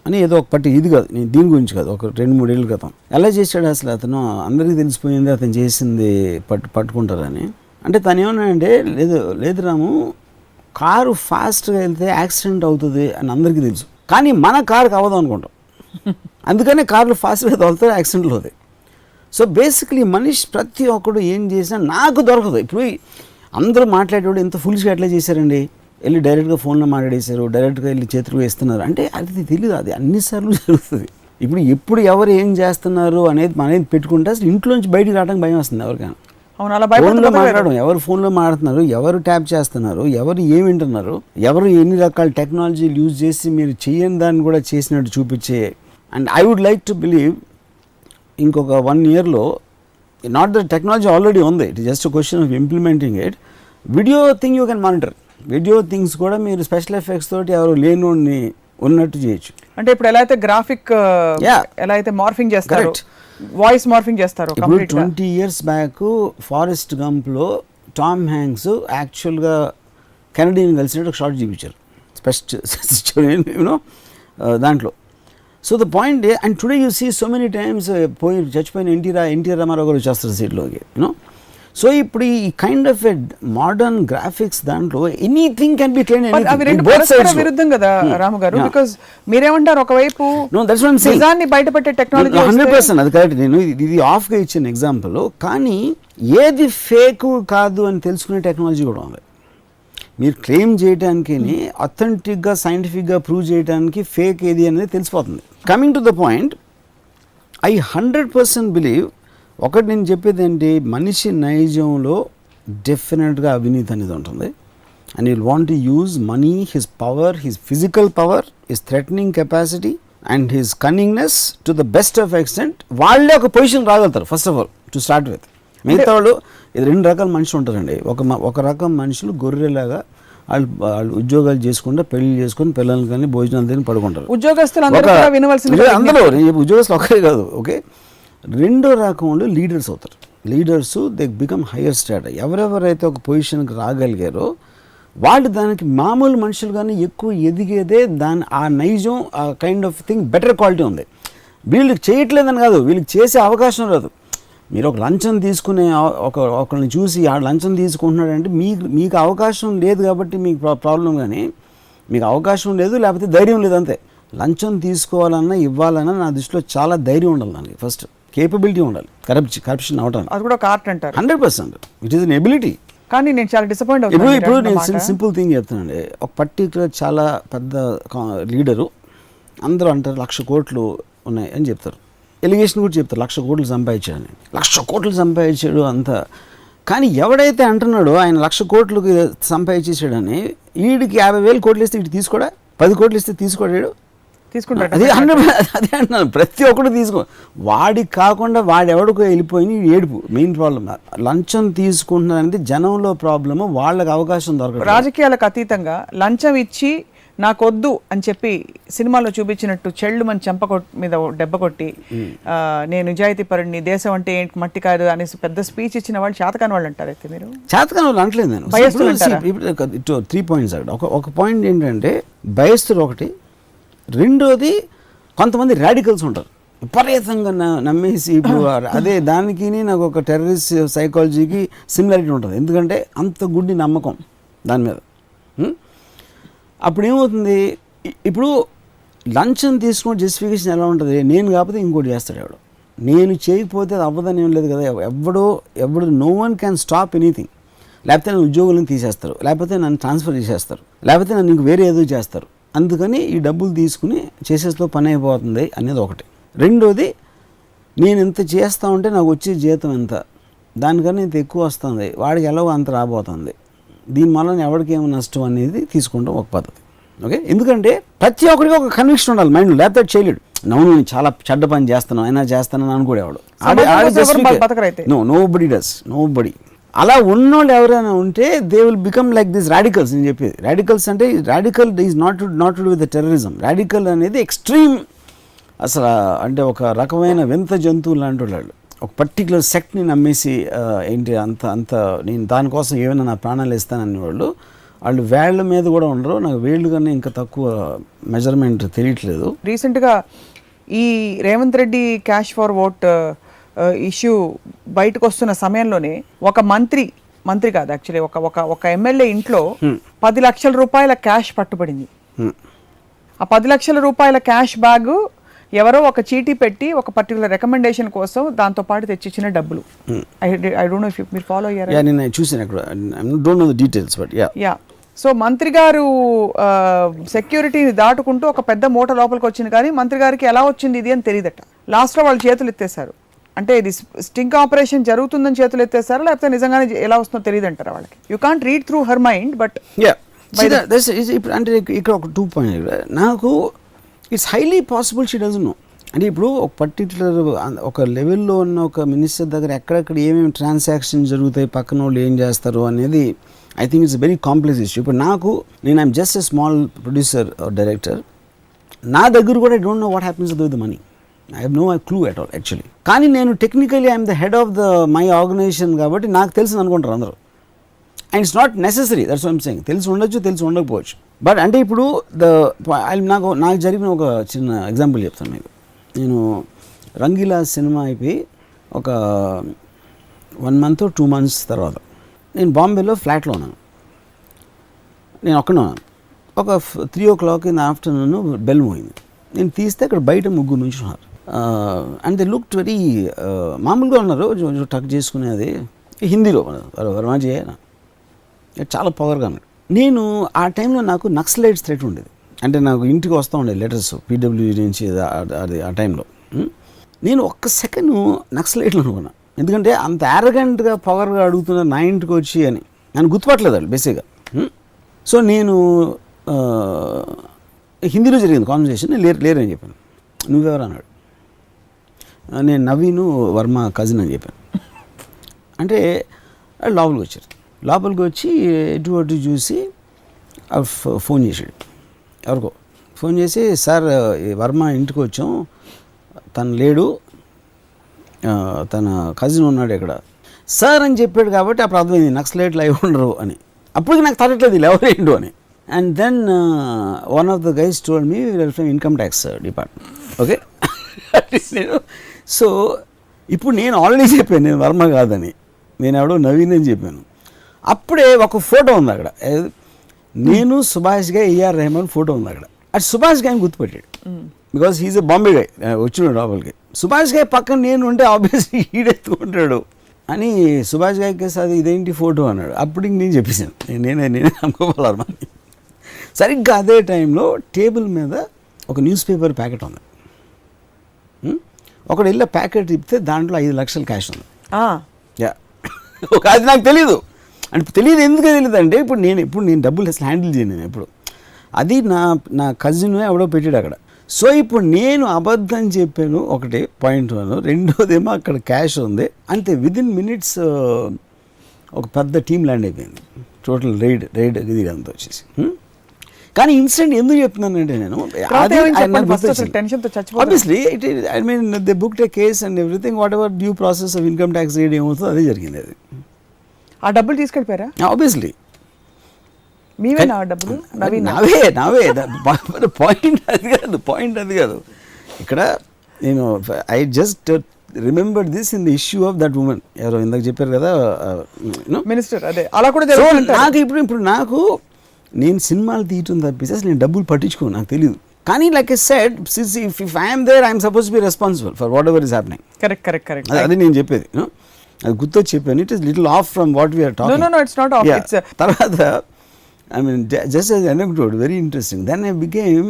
అని, ఏదో ఒక ఇది కాదు, నేను దీని గురించి కాదు, ఒక 2-3 ఏళ్ళ క్రితం ఎలా చేశాడు అసలు అతను, అందరికీ తెలిసిపోయింది అతను చేసింది పట్టుకుంటారని. అంటే తను ఏమన్నాడంటే, లేదు రాము, కారు ఫాస్ట్గా వెళ్తే యాక్సిడెంట్ అవుతుంది అని అందరికీ తెలుసు, కానీ మన కారుకి అవ్వదు అనుకుంటాం, అందుకనే కార్లు ఫాస్ట్గా తోలుతారు, యాక్సిడెంట్లు అవుతాయి. సో బేసిక్లీ మనిషి ప్రతి ఒక్కడు ఏం చేసినా నాకు దొరకదు. ఇప్పుడు అందరూ మాట్లాడేవాడు ఎంత ఫుల్స్గా ఎట్లా చేశారండి, వెళ్ళి డైరెక్ట్గా ఫోన్లో మాట్లాడేశారు, డైరెక్ట్గా వెళ్ళి చేతులు వేస్తున్నారు అంటే అది తెలియదు, అది అన్నిసార్లు జరుగుతుంది. ఇప్పుడు ఎవరు ఏం చేస్తున్నారు అనేది పెట్టుకుంటే అసలు ఇంట్లోంచి బయటికి రావడానికి భయం వస్తుంది ఎవరికైనా. అవును, అలా ఫోన్లో భయపడుతున్నారు. మాట్లాడడం, ఎవరు ఫోన్లో మాట్లాడుతున్నారు, ఎవరు ట్యాప్ చేస్తున్నారు, ఎవరు ఏమి వింటున్నారు, ఎవరు ఎన్ని రకాల టెక్నాలజీలు యూజ్ చేసి మీరు చేయని దాన్ని కూడా చేసినట్టు చూపించే. And I would like to believe ఇంకొక 1 yearలో, నాట్ ద టెక్నాలజీ ఆల్రెడీ ఉంది, it just question of implementing it. Video thing you can monitor. Video things కూడా మీరు స్పెషల్ ఎఫెక్ట్స్ తోటి ఎవరు లేనోడిని ఉన్నట్టు చేయొచ్చు. అంటే ఇప్పుడు ఎలా అయితే గ్రాఫిక్ ఎలా అయితే మార్ఫింగ్ చేస్తారు, వాయిస్ మార్ఫింగ్ చేస్తారు. ఇప్పుడు 20 years back forest గంప్లో Tom Hanks యాక్చువల్గా కెనడీని కలిసినట్టు ఒక షార్ట్ చూపించారు యూనో దాంట్లో. So the point, and today you see so many times చచ్చిపోయిన ఎన్టీ రామారావు గారు వచ్చేస్తారు సీట్లోకి, యూనో. సో ఇప్పుడు ఈ kind of a modern graphics దాంట్లో ఎనీథింగ్ కెన్ బి ట్రైన్. అవి రెండు పరస్పర విరుద్ధం కదా రాము గారు. బికాజ్ మీరేమంటారు, ఒకవైపు నిజాన్ని బయటపెట్టే టెక్నాలజీ 100% అది కరెక్ట్. నేను ఇది ఆఫ్గా ఇచ్చిన ఎగ్జాంపుల్, కానీ ఏది ఫేక్ కాదు అని తెలుసుకునే టెక్నాలజీ కూడా ఉంది. మీరు క్లెయిమ్ చేయడానికి, అథెంటిక్గా సైంటిఫిక్గా ప్రూవ్ చేయడానికి ఫేక్ ఏది అనేది తెలిసిపోతుంది. Coming to the point, I 100% believe, ఒకటి నేను చెప్పేది ఏంటి, మనిషి నైజంలో డెఫినెట్గా అవినీతి అనేది ఉంటుంది. And you want to use money, his power, his physical power, his threatening capacity and his cunningness to the best of extent. వాళ్ళే ఒక పొజిషన్ రాగలుగుతారు first of all to start with. మిగతా వాళ్ళు, ఇది 2 రకాల మనుషులు ఉంటారండి. ఒక రకం మనుషులు గొర్రెలాగా వాళ్ళు ఉద్యోగాలు చేసుకుంటే, పెళ్లి చేసుకుని, పిల్లలు కానీ భోజనాలు తిని పడుకుంటారు. ఉద్యోగస్తులు అందరూ ఉద్యోగస్తులు ఒకరే కాదు, ఓకే. రెండో రకం వాళ్ళు లీడర్స్ అవుతారు. Leaders they become higher status. ఎవరెవరైతే ఒక పొజిషన్కి రాగలిగారో వాళ్ళు దానికి మామూలు మనుషులు కానీ ఎక్కువ ఎదిగేదే ఆ నైజం, ఆ kind of thing better quality ఉంది. వీళ్ళకి చేయట్లేదని కాదు, వీళ్ళకి చేసే అవకాశం రాదు. మీరు ఒక లంచం తీసుకునే ఒకరిని చూసి ఆ లంచం తీసుకుంటున్నాడంటే మీకు అవకాశం లేదు కాబట్టి మీకు ప్రాబ్లం, కానీ మీకు అవకాశం లేదు లేకపోతే ధైర్యం లేదు అంతే. లంచం తీసుకోవాలన్నా ఇవ్వాలన్నా నా దృష్టిలో చాలా ధైర్యం ఉండాలి, దానికి ఫస్ట్ కేపబిలిటీ ఉండాలి. కరప్షన్ అవడానికి అది కూడా ఒక ఆర్ట్ అంటారు. 100% ఇట్ ఈస్ అన్ ఎబిలిటీ. కానీ నేను చాలా డిసప్పాయింట్ ఇప్పుడు నేను సింపుల్ థింగ్ చెప్తానండి. ఒక పర్టికులర్ చాలా పెద్ద లీడరు, అందరూ అంటారు 1,00,000 కోట్లు ఉన్నాయి అని చెప్తారు. ఎలిగేషన్ కూడా చెప్తారు 1,00,000 కోట్లు సంపాదించాడని. 1,00,000 కోట్లు సంపాదించాడు అంతా. కానీ ఎవడైతే అంటున్నాడో ఆయన 1,00,000 కోట్లకి సంపాదించేసాడని, వీడికి 50,000 కోట్లు ఇస్తే ఇటు తీసుకోడా, 10 కోట్లు ఇస్తే తీసుకోడాడు, తీసుకుంటాడు. అదే అంటున్నాను, ప్రతి ఒక్కరు తీసుకో. వాడికి కాకుండా వాడెవడికో వెళ్ళిపోయి ఏడుపు మెయిన్ ప్రాబ్లం. లంచం తీసుకుంటున్నారు అనేది జనంలో ప్రాబ్లము, వాళ్ళకి అవకాశం దొరకదు. రాజకీయాలకు అతీతంగా లంచం ఇచ్చి నాకొద్దు అని చెప్పి సినిమాలో చూపించినట్టు చెళ్ళు మన చెంప మీద దెబ్బ కొట్టి నేను నిజాయితీ పరుడిని, దేశం అంటే ఏంటి మట్టి కాదు అనేసి పెద్ద స్పీచ్ ఇచ్చిన వాళ్ళు చేతకాని వాళ్ళు అంటారు. అయితే మీరు చేతకాని వాళ్ళు అంటలేదు నేను. ఇప్పుడు 3 points అక్కడ. ఒక పాయింట్ ఏంటంటే భయస్తులు ఒకటి, రెండోది కొంతమంది రాడికల్స్ ఉంటారు విపరీతంగా నమ్మేసి. ఇప్పుడు అదే దానికి నాకు ఒక టెర్రరిస్ట్ సైకాలజీకి సిమిలారిటీ ఉంటుంది, ఎందుకంటే అంత గుడ్డి నమ్మకం దాని మీద. అప్పుడు ఏమవుతుంది, ఇప్పుడు లంచం తీసుకున్న జస్టిఫికేషన్ ఎలా ఉంటుంది, నేను కాకపోతే ఇంకోటి చేస్తాడు ఎవడు, నేను చేయకపోతే అది అవ్వదని ఏం లేదు కదా. ఎవడు no one can stop anything. లేకపోతే నన్ను ఉద్యోగులను తీసేస్తారు, లేకపోతే నన్ను ట్రాన్స్ఫర్ చేసేస్తారు, లేకపోతే నన్ను ఇంక వేరే ఏదో చేస్తారు. అందుకని ఈ డబ్బులు తీసుకుని చేసేస్తూ పని అయిపోతుంది అనేది ఒకటి. రెండోది, నేను ఎంత చేస్తా ఉంటే నాకు వచ్చే జీతం ఎంత, దానికన్నా ఇంత ఎక్కువ వస్తుంది, వాడికి ఎలాగో అంత రాబోతుంది, దీనివల్ల ఎవరికి ఏమో నష్టం అనేది తీసుకుంటాం ఒక పద్ధతి, ఓకే. ఎందుకంటే ప్రతి ఒక్కరికి ఒక కన్విక్షన్ ఉండాలి మైండ్లో, లేకపోతే చేయలేడు. నేను చాలా చెడ్డ పని చేస్తున్నాను, అయినా చేస్తానని అనుకోడేవాడు. Nobody does, nobody. అలా ఉన్నోళ్ళు ఎవరైనా ఉంటే they will become like this radicals. నేను చెప్పేది రాడికల్స్ అంటే, radical is not to with the terrorism. Radical అనేది ఎక్స్ట్రీమ్, అసలు అంటే ఒక రకమైన వింత జంతువులు లాంటి వాళ్ళు, ఒక పర్టికులర్ సెక్ట్ని నమ్మేసి ఏంటి అంత నేను దానికోసం ఏమైనా నా ప్రాణాలు ఇస్తానని వాళ్ళు వేళ్ల మీద కూడా ఉండరు. నాకు వేళ్ళు కన్నా ఇంకా తక్కువ మెజర్మెంట్ తెలియట్లేదు. రీసెంట్గా ఈ Revanth Reddy cash for vote issue బయటకు వస్తున్న సమయంలోనే ఒక మంత్రి కాదు యాక్చువల్లీ ఒక ఎమ్మెల్యే ఇంట్లో 10 లక్షల రూపాయల క్యాష్ పట్టుబడింది. ఆ 10 లక్షల రూపాయల క్యాష్ బ్యాగ్ ఎవరో ఒక చీటీ పెట్టి ఒక పర్టికులర్ రికమెండేషన్ కోసం దాంతో పాటు తెచ్చిచ్చిన డబ్బులు. ఐ డోంట్ నో ఇఫ్ మీరు ఫాలో అయ్యారా. నేను చూసాను అక్కడ, don't know the details but yeah. So మంత్రి గారు సెక్యూరిటీని దాటుకుంటూ ఒక పెద్ద మూట లోపలికి వచ్చింది, కానీ మంత్రి గారికి ఎలా వచ్చింది ఇది అని తెలియదట. లాస్ట్లో వాళ్ళు చేతులు ఎత్తేసారు. అంటే ఇది స్టింగ్ ఆపరేషన్ జరుగుతుందని చేతులు ఎత్తేస్తారా లేకపోతే నిజంగానే ఎలా వస్తుందో తెలియదు అంటారా వాళ్ళకి? You can't read through her mind but ఇప్పుడు అంటే ఇక్కడ ఒక 2 పాయింట్ నాకు it's highly possible she doesn't know. అంటే ఇప్పుడు ఒక పర్టిక్యులర్ ఒక లెవెల్లో ఉన్న ఒక మినిస్టర్ దగ్గర ఎక్కడెక్కడ ఏమేమి ట్రాన్సాక్షన్ జరుగుతాయి, పక్కన వాళ్ళు ఏం చేస్తారు అనేది I think it's very complex issue. ఇప్పుడు నేను I'm just a small producer director, నా దగ్గర కూడా I don't know what happens with the money. I have no clue at all actually. కానీ నేను technically I'm the head of the my organisation కాబట్టి నాకు తెలిసింది అనుకుంటారు అందరూ. And it's not necessary, that's what I'm saying. తెలిసి ఉండొచ్చు, తెలిసి ఉండకపోవచ్చు. బట్ అంటే ఇప్పుడు నాకు జరిగిన ఒక చిన్న ఎగ్జాంపుల్ చెప్తాను మీకు. నేను రంగీలా సినిమా అయిపోయి ఒక 1 month or 2 months తర్వాత నేను బాంబేలో ఫ్లాట్లో ఉన్నాను. నేను ఒక్కనే ఉన్నాను. ఒక 3 o'clock in the afternoon bell మోయింది. నేను తీస్తే అక్కడ బయట 3 నుంచి ఉన్నారు. అండ్ దే లుక్డ్ వెరీ మామూలుగా ఉన్నారు, టక్ చేసుకునేది హిందీలో వర్మాజీ చాలా పొగరుగా ఉన్నాడు. నేను ఆ టైంలో నాకు నక్సలైట్స్ థ్రెట్ ఉండేది. అంటే నాకు ఇంటికి వస్తూ ఉండేది లెటర్స్ పీడబ్ల్యూ నుంచి అది ఆ టైంలో. నేను ఒక్క సెకండ్ నక్సలైట్లు అనుకున్నా, ఎందుకంటే అంత యారగెంట్గా పొగరుగా అడుగుతున్నారు నా ఇంటికి వచ్చి అని. నన్ను గుర్తుపట్టలేదు వాళ్ళు బేసిక్గా. సో నేను హిందీలో జరిగింది కాన్వర్సేషన్. నేను లేరని చెప్పాను. నువ్వెవరు అన్నాడు. నేను నవీను వర్మ కజిన్ అని చెప్పాను. అంటే లోపలికి వచ్చారు. లోపలికి వచ్చి ఎటు చూసి ఫోన్ చేశాడు. ఎవరికో ఫోన్ చేసి, సార్ వర్మ ఇంటికి వచ్చాం, తను లేడు, తన కజిన్ ఉన్నాడు ఇక్కడ సార్ అని చెప్పాడు. కాబట్టి అప్పుడు అర్థమైంది నక్సలైట్లు అయి ఉండరు అని. అప్పటికి నాకు తగ్గట్లేదు వీళ్ళు ఎవరేంటో అని. And then one of the guys told me from income tax department. Okay, నేను సో ఇప్పుడు నేను ఆల్రెడీ చెప్పాను నేను వర్మ కాదని, నేను ఎవడో నవీన్ అని చెప్పాను. అప్పుడే ఒక ఫోటో ఉంది అక్కడ, నేను సుభాష్ గా ఏఆర్ రెహమాన్ ఫోటో ఉంది అక్కడ. అది సుభాష్ గాయని గుర్తుపెట్టాడు, because he's a Bombay guy. వచ్చినాడు లోపలికి. సుభాష్ గాయ్ పక్కన నేను ఉంటే ఆబ్వియస్లీ ఈడెత్తుకుంటాడు అని సుభాష్ గాయ్ కేసు అది ఇదేంటి ఫోటో అన్నాడు. అప్పుడు ఇంక నేను చెప్పేసాను నేనే నమ్మకోవాలి వర్మ అని. సరిగ్గా అదే టైంలో టేబుల్ మీద ఒక న్యూస్ పేపర్ ప్యాకెట్ ఉంది. ఒకడు వెళ్ళి ప్యాకెట్ ఇప్పితే దాంట్లో 5 లక్షల క్యాష్ ఉంది. అది నాకు తెలీదు. అంటే తెలియదు, ఎందుకు తెలియదు అంటే ఇప్పుడు నేను డబ్బులు అసలు హ్యాండిల్ చేయను నేను ఎప్పుడు. అది నా కజిన్ ఎవడో పెట్టాడు అక్కడ. సో ఇప్పుడు నేను అబద్ధం చెప్పాను ఒకటి పాయింట్ 1. రెండోదేమో అక్కడ క్యాష్ ఉంది. అంతే, విదిన్ మినిట్స్ ఒక పెద్ద టీం ల్యాండ్ అయిపోయింది. టోటల్ రైడ్ ఇది అంతా వచ్చేసి. కానీ ఇన్సిడెంట్ ఎందుకు చెప్తున్నానంటే నేను obviously I mean they booked A case and everything, what ever due process of income tax rate ఏమవుతుందో అదే జరిగింది. అది ఆ డబ్బులు తీసుకెళ్ళిపోయారా? ఆబ్వియస్లీ మీవే నా డబ్బులు, నావే. పాయింట్ అది కాదు ఇక్కడ. నేను I just remember this in the issue of that women. ఎవరో ఇందాక చెప్పారు కదా మినిస్టర్, అదే అలా కూడా నాకు ఇప్పుడు నాకు నేను సినిమాలు తీయటం తప్పిస్తే నేను డబ్బులు పట్టించుకోను, నాకు తెలియదు. కానీ like I said, if I'm there I'm suppose to be responsible for whatever is happening. Correct. అది నేను చెప్పేది. అది గుర్తొచ్చి చెప్పాను. It is little off from what we are talking. No, it's not off. It's తర్వాత I mean just as anecdote, very interesting. Then I became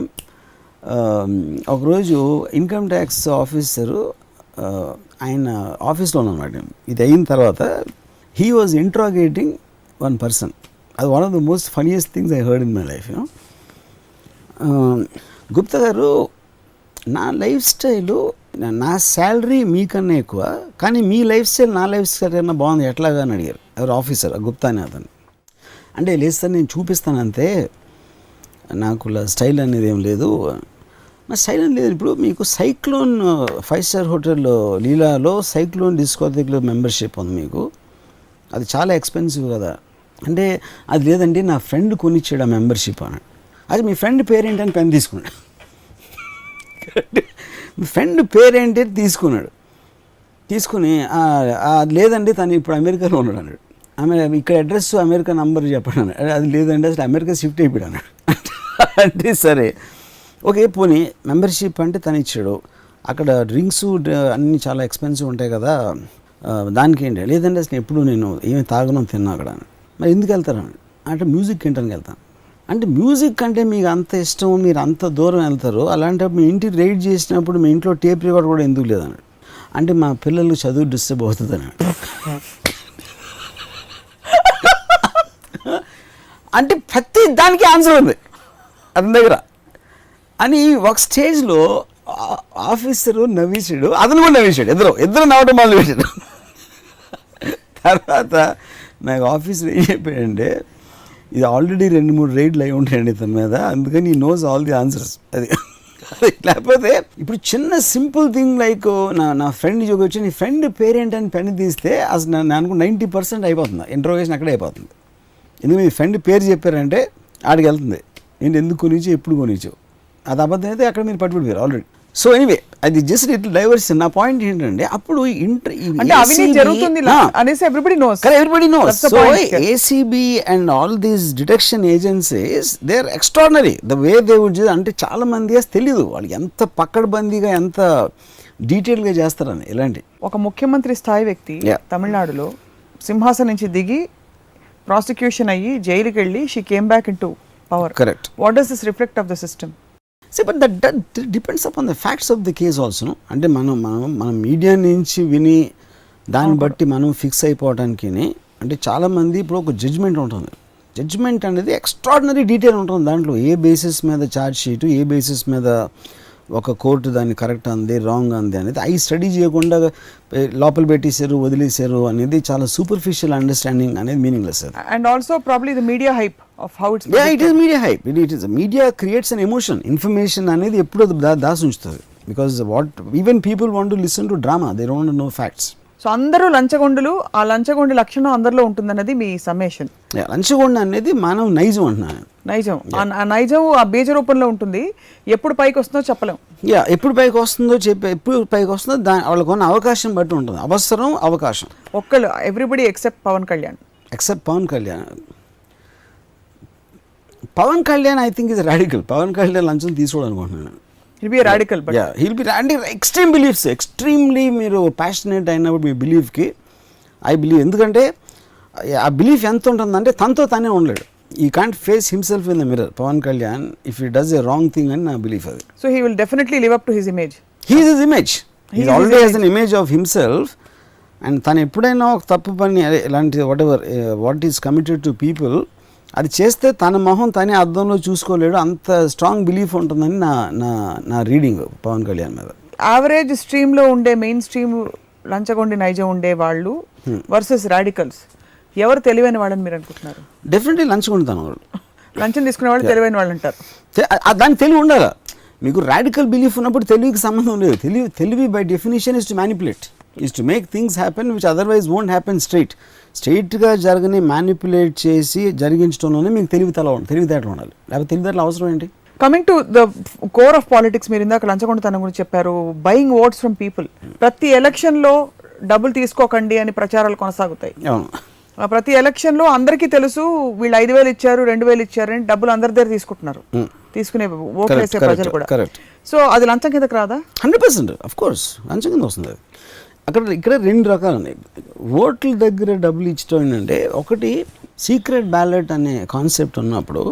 ఒకరోజు ఇన్కమ్ ట్యాక్స్ ఆఫీసరు ఆయన ఆఫీస్లో ఉన్నమాట. ఇది అయిన తర్వాత he was interrogating one person. అది one of the most funniest things I heard in my life. Gupta గారు, నా లైఫ్ స్టైలు, నా శాలరీ మీకన్నా ఎక్కువ, కానీ మీ లైఫ్ స్టైల్ నా లైఫ్ స్టైల్ కన్నా బాగుంది ఎట్లాగా అని అడిగారు. ఎవరు ఆఫీసర్, గుప్తా అని అతను. అంటే లేదు సార్, నేను చూపిస్తాను అంతే, నాకు స్టైల్ అనేది ఏం లేదు. నా స్టైల్ అని లేదు. ఇప్పుడు మీకు సైక్లోన్ 5-star హోటల్లో లీలాలో సైక్లోన్ డిస్కోథెక్లో మెంబర్షిప్ ఉంది మీకు, అది చాలా ఎక్స్పెన్సివ్ కదా అంటే. అది లేదండి, నా ఫ్రెండ్ కొనిచ్చాడు ఆ మెంబర్షిప్ అన్నాడు. అది మీ ఫ్రెండ్ పేరేంటని పెన్ తీసుకున్నాడు. మీ ఫ్రెండ్ పేరేంటి తీసుకున్నాడు. తీసుకుని లేదండి తను ఇప్పుడు అమెరికాలో ఉన్నాడు అన్నాడు. ఇక్కడ అడ్రస్ అమెరికా నంబర్ చెప్పాడు అన్నాడు. అది లేదండి అసలు అమెరికా షిఫ్ట్ అయిపోయాడు అన్నాడు. అంటే సరే ఓకే పోనీ మెంబర్షిప్ అంటే తను ఇచ్చాడు. అక్కడ డ్రింక్స్ అన్నీ చాలా ఎక్స్పెన్సివ్ ఉంటాయి కదా, దానికి ఏంటి? లేదండి అసలు ఎప్పుడు నేను ఏమి తాగను తిన్నా అక్కడ. మరి ఎందుకు వెళ్తారని అంటే మ్యూజిక్ వింటానికి వెళ్తాను. అంటే మ్యూజిక్ అంటే మీకు అంత ఇష్టం, మీరు అంత దూరం వెళ్తారు, అలాంటప్పుడు మీ ఇంటికి రైడ్ చేసినప్పుడు మీ ఇంట్లో టేప్ రికార్డ్ కూడా ఎందుకు లేదన్నాడు. అంటే మా పిల్లలు చదువు డిస్టర్బ్ అవుతుందని. అంటే ప్రతి దానికి ఆన్సర్ ఉంది అతని దగ్గర అని ఒక స్టేజ్లో ఆఫీసరు నవ్వేసాడు, అతను కూడా నవ్వేసాడు, ఇద్దరు నవ్వటం మొదలు పెట్టాడు. తర్వాత నాకు ఆఫీస్లో ఏం చెప్పాడంటే, ఇది ఆల్రెడీ 2-3 రైడ్లు అయి ఉంటాయండి ఇతని మీద, అందుకని ఈ నోస్ ఆల్ ది ఆన్సర్స్. అది లేకపోతే ఇప్పుడు చిన్న సింపుల్ థింగ్ లైక్ నా ఫ్రెండ్ వచ్చి నీ ఫ్రెండ్ పేరెంట్ అని పెన్ తీస్తే అసలు నేను అనుకో 90% అయిపోతుంది, ఇంట్రోగేషన్ అక్కడే అయిపోతుంది. ఎందుకంటే మీ ఫ్రెండ్ పేరు చెప్పారంటే ఆడికి వెళ్తుంది, ఏంటి ఎందుకు కొనిచ్చు ఎప్పుడు కొనిచ్చు, అది అబద్ధం అయితే అక్కడ మీరు పట్టుబడిపోయారు ఆల్రెడీ. సో ఎనీవే అది జస్ట్ ఇట్లా డైవర్స్. నా పాయింట్ ఏంటంటే అప్పుడు everybody knows. So ACB and all these detection agencies they are extraordinary the way they would. అంటే చాలా మంది తెలీదు వాళ్ళకి ఎంత పక్కడబందీగా ఎంత డీటెయిల్గా చేస్తారని. ఇలాంటి ఒక ముఖ్యమంత్రి స్థాయి వ్యక్తి తమిళనాడులో సింహాసనం నుంచి దిగి ప్రాసిక్యూషన్ అయ్యి జైలుకి వెళ్ళి she came back in to power. Correct. What does this reflect of the system? See, but that depends upon the facts of the case also, no? అంటే మనం మీడియా నుంచి విని దాన్ని బట్టి మనం ఫిక్స్ అయిపోవటానికి అంటే చాలామంది ఇప్పుడు ఒక జడ్జ్మెంట్ ఉంటుంది. జడ్జ్మెంట్ అనేది ఎక్స్ట్రాడినరీ డీటెయిల్ ఉంటుంది దాంట్లో. ఏ బేసిస్ మీద ఛార్జ్ షీటు, ఏ బేసిస్ మీద ఒక కోర్టు దాన్ని కరెక్ట్ అంది రాంగ్ అంది అనేది అవి స్టడీ చేయకుండా లోపల పెట్టేశారు వదిలేశారు అనేది చాలా సూపర్ఫిషియల్ అండర్స్టాండింగ్ అనేది meaningless. And also probably the media hype of how it's it is media hype. It is media creates an emotion. Information అనేది ఎప్పుడు దాసి ఉంచుతుంది. Because what even people want to listen to drama, they don't want to know facts. So అందరూ లంచగొండులు, ఆ లంచగొండి లక్షణం అందరిలో ఉంటుందన్నది మీ సమ్మేషన్. లంచగొండ అనేది మనం నైజం అంటున్నాను. నైజం, ఆ నైజం ఆ బీజ రూపంలో ఉంటుంది. ఎప్పుడు పైకి వస్తుందో చెప్పలేం. ఎప్పుడు పైకి వస్తుందో ఎప్పుడు పైకి వస్తుందో వాళ్ళకు ఉన్న అవకాశం బట్టి ఉంటుంది. అవసరం అవకాశం. ఒక్కళ్ళు everybody except Pawan Kalyan. Pawan Kalyan I think is radical. Pawan Kalyan లంచం తీసుకోవాలనుకుంటున్నాను. He'll be a radical, but he'll be అంటే ఎక్స్ట్రీమ్ బిలీఫ్స్, ఎక్స్ట్రీమ్లీ మీరు ప్యాషనేట్ అయినప్పుడు మీ బిలీఫ్కి ఐ బిలీవ్. ఎందుకంటే ఆ బిలీఫ్ ఎంత ఉంటుందంటే తనతో తనే ఉండలేడు. He can't face himself in the mirror Pawan Kalyan if he does a wrong thing అని నా బిలీఫ్ అది. So he will definitely live up to his image. He is his image. He already has an image of himself. And తను ఎప్పుడైనా ఒక తప్పు పని ఇలాంటి what is committed to people అది చేస్తే తన మొహం తనే అద్దంలో చూసుకోలేడు. అంత స్ట్రాంగ్ బిలీఫ్ ఉంటుందని నా రీడింగ్ పవన్ కళ్యాణ్ మీద. యావరేజ్ స్ట్రీమ్లో ఉండే మెయిన్ స్ట్రీమ్ లంచగొండి నైజం ఉండే వాళ్ళు వర్సెస్ రాడికల్స్, ఎవరు తెలివైన వాళ్ళని మీరు అనుకుంటున్నారు? డెఫినెట్లీ లంచగొండితనం వాళ్ళు. లంచం తీసుకునే వాళ్ళు తెలివైన వాళ్ళు అంటారు. దానికి తెలివి ఉండాలి. మీకు రాడికల్ బిలీఫ్ ఉన్నప్పుడు తెలివికి సంబంధం లేదు. తెలివి by definition is to manipulate, is to make things happen which otherwise won't happen స్ట్రైట్గా జరగని మ్యానిపులేట్ చేసి జరిగించడంలోనే మీకు తెలివితేటలు ఉండాలి. లేకపోతే తెలివితేటలు అవసరం ఏంటి? Coming to the core of politics, మీరు ఇందాక లంచగొండితనం గురించి చెప్పారు. Buying votes from people. ప్రతి ఎలక్షన్లో డబ్బులు తీసుకోకండి అని ప్రచారాలు కొనసాగుతాయి. ప్రతి ఎలక్షన్లో అందరికీ తెలుసు వీళ్ళు 5,000 ఇచ్చారు 2,000 ఇచ్చారని డబ్బులు అందరి దగ్గర తీసుకుంటున్నారు. తీసుకునే ఓట్లు వేసే ప్రజలు కూడా. సో అది లంచం కిందకి రాదా? 100% ఆఫ్ కోర్స్ లంచం కింద వస్తుంది. ఇక్కడ 2 రకాలు ఉన్నాయి. ఓట్ల దగ్గర డబ్బులు ఇచ్చడం ఏంటంటే, ఒకటి సీక్రెట్ బ్యాలెట్ అనే కాన్సెప్ట్ ఉన్నప్పుడు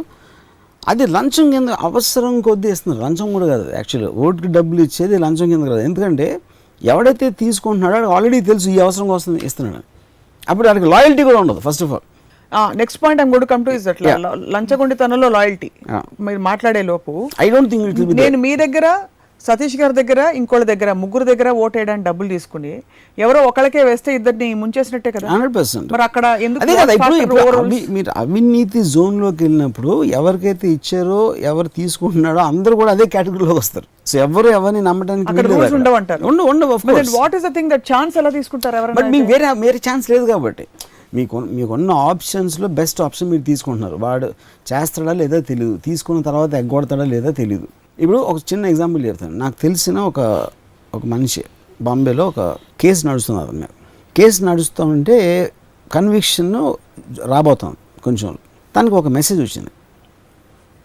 అది లంచం కింద అవసరం కొద్దీ ఇస్తున్నారు. లంచం కూడా కాదు యాక్చువల్గా. ఓటుకి డబ్బులు ఇచ్చేది లంచం కింద కాదు. ఎందుకంటే ఎవడైతే తీసుకుంటున్నాడో ఆల్రెడీ తెలుసు ఈ అవసరం కోసం ఇస్తున్నాడు. అప్పుడు వాడికి లాయల్టీ కూడా ఉండదు first of all. Next point I'm going to come to is that లంచగొండితనంలో లాయల్టీ. మీరు మాట్లాడే లోపు I don't think it will be. నేను మీ దగ్గర, సతీష్ గారి దగ్గర, ఇంకోళ్ళ దగ్గర, ముగ్గురు దగ్గర ఓట్ వేయడానికి డబ్బులు తీసుకుని ఎవరో ఒకళ్ళకే వేస్తే ఇద్దరిని ముంచేసినట్టే కదా. 100%. మరి అక్కడ ఎందుకు? మీరు అవినీతి జోన్లోకి వెళ్ళినప్పుడు ఎవరికైతే ఇచ్చారో ఎవరు తీసుకుంటున్నాడో అందరూ కూడా అదే కేటగిరీలోకి వస్తారు. సో ఎవరిని నమ్మడానికి ఉండవు. What is the thing that chance ఎలా తీసుకుంటారు ఎవరైనా? బట్ మీకు వేరే ఛాన్స్ లేదు కాబట్టి మీకున్న ఆప్షన్స్లో బెస్ట్ ఆప్షన్ మీరు తీసుకుంటున్నారు. వాడు చేస్తాడా లేదా తెలియదు, తీసుకున్న తర్వాత ఎగ్గొడతాడా లేదా తెలియదు. ఇప్పుడు ఒక చిన్న ఎగ్జాంపుల్ చెప్తాను. నాకు తెలిసిన ఒక మనిషి బాంబేలో ఒక కేసు నడుస్తుంది. అతని మీద కేసు నడుస్తూ ఉంటే కన్విక్షన్ రాబోతాం కొంచెం. తనకు ఒక మెసేజ్ వచ్చింది,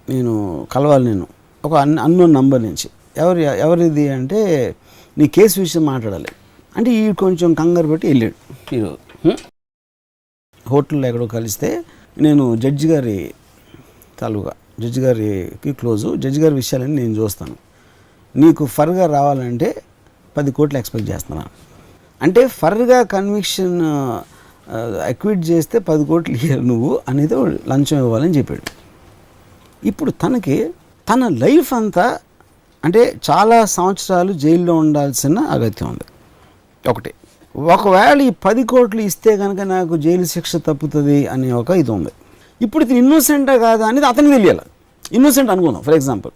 నేను కలవాలి, నేను ఒక అన్నోన్ నంబర్ నుంచి. ఎవరిది అంటే నీ కేసు విషయం మాట్లాడాలి అంటే ఈ కొంచెం కంగారు పెట్టి వెళ్ళాడు. ఈరోజు హోటల్లో ఎక్కడో కలిస్తే నేను జడ్జి గారికి క్లోజు, జడ్జి గారి విషయాలని నేను చూస్తాను, నీకు ఫర్గా రావాలంటే 10 కోట్లు ఎక్స్పెక్ట్ చేస్తున్నాను అంటే ఫర్గా కన్విక్షన్ అక్విట్ చేస్తే 10 కోట్లు ఇయ్యాలి నువ్వు అనేది లంచం ఇవ్వాలని చెప్పాడు. ఇప్పుడు తనకి తన లైఫ్ అంతా అంటే చాలా సంవత్సరాలు జైల్లో ఉండాల్సిన అగత్యం ఉంది. ఒకటి, ఒకవేళ ఈ 10 కోట్లు ఇస్తే కనుక నాకు జైలు శిక్ష తప్పుతుంది అనే ఒక ఇది ఉంది. ఇప్పుడు ఇది ఇన్నోసెంటా కాదా అనేది అతనికి తెలియాలి. ఇన్నోసెంట్ అనుకుందాం ఫర్ ఎగ్జాంపుల్,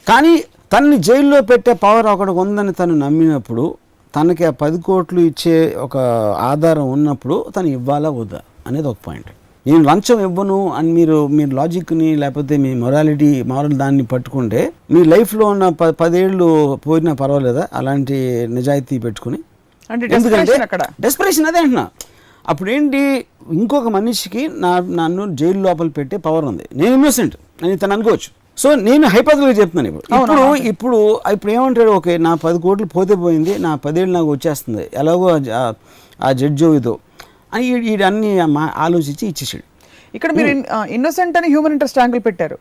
కానీ తనని జైల్లో పెట్టే పవర్ ఒకటికి ఉందని తను నమ్మినప్పుడు, తనకి ఆ 10 కోట్లు ఇచ్చే ఒక ఆధారం ఉన్నప్పుడు తను ఇవ్వాలా వద్దా అనేది ఒక పాయింట్. నేను లంచం ఇవ్వను అని మీరు లాజిక్ని లేకపోతే మీ మారల్ దాన్ని పట్టుకుంటే మీ లైఫ్లో ఉన్న 10 ఏళ్ళు పోయినా పర్వాలేదా అలాంటి నిజాయితీ పెట్టుకుని? ఎందుకంటే డెస్పరేషన్ అదే అంటున్నా. అప్పుడు ఏంటి, ఇంకొక మనిషికి నన్ను జైలు లోపల పెట్టే పవర్ ఉంది, నేను ఇన్నోసెంట్ అని తను అనుకోవచ్చు. సో నేను హైపోథెటికల్గా చెప్తున్నాను. ఇప్పుడు ఏమంటాడు, ఓకే నా 10 కోట్లు పోతే పోయింది, నా 10 ఏళ్ళు నాకు వచ్చేస్తుంది ఎలాగో ఆ జడ్జో ఇదో అని వీడన్నీ ఆలోచించి ఇచ్చేసాడు. ఇక్కడ మీరు ఇన్నోసెంట్ అని హ్యూమన్ ఇంట్రెస్ట్ యాంగిల్ పెట్టారు,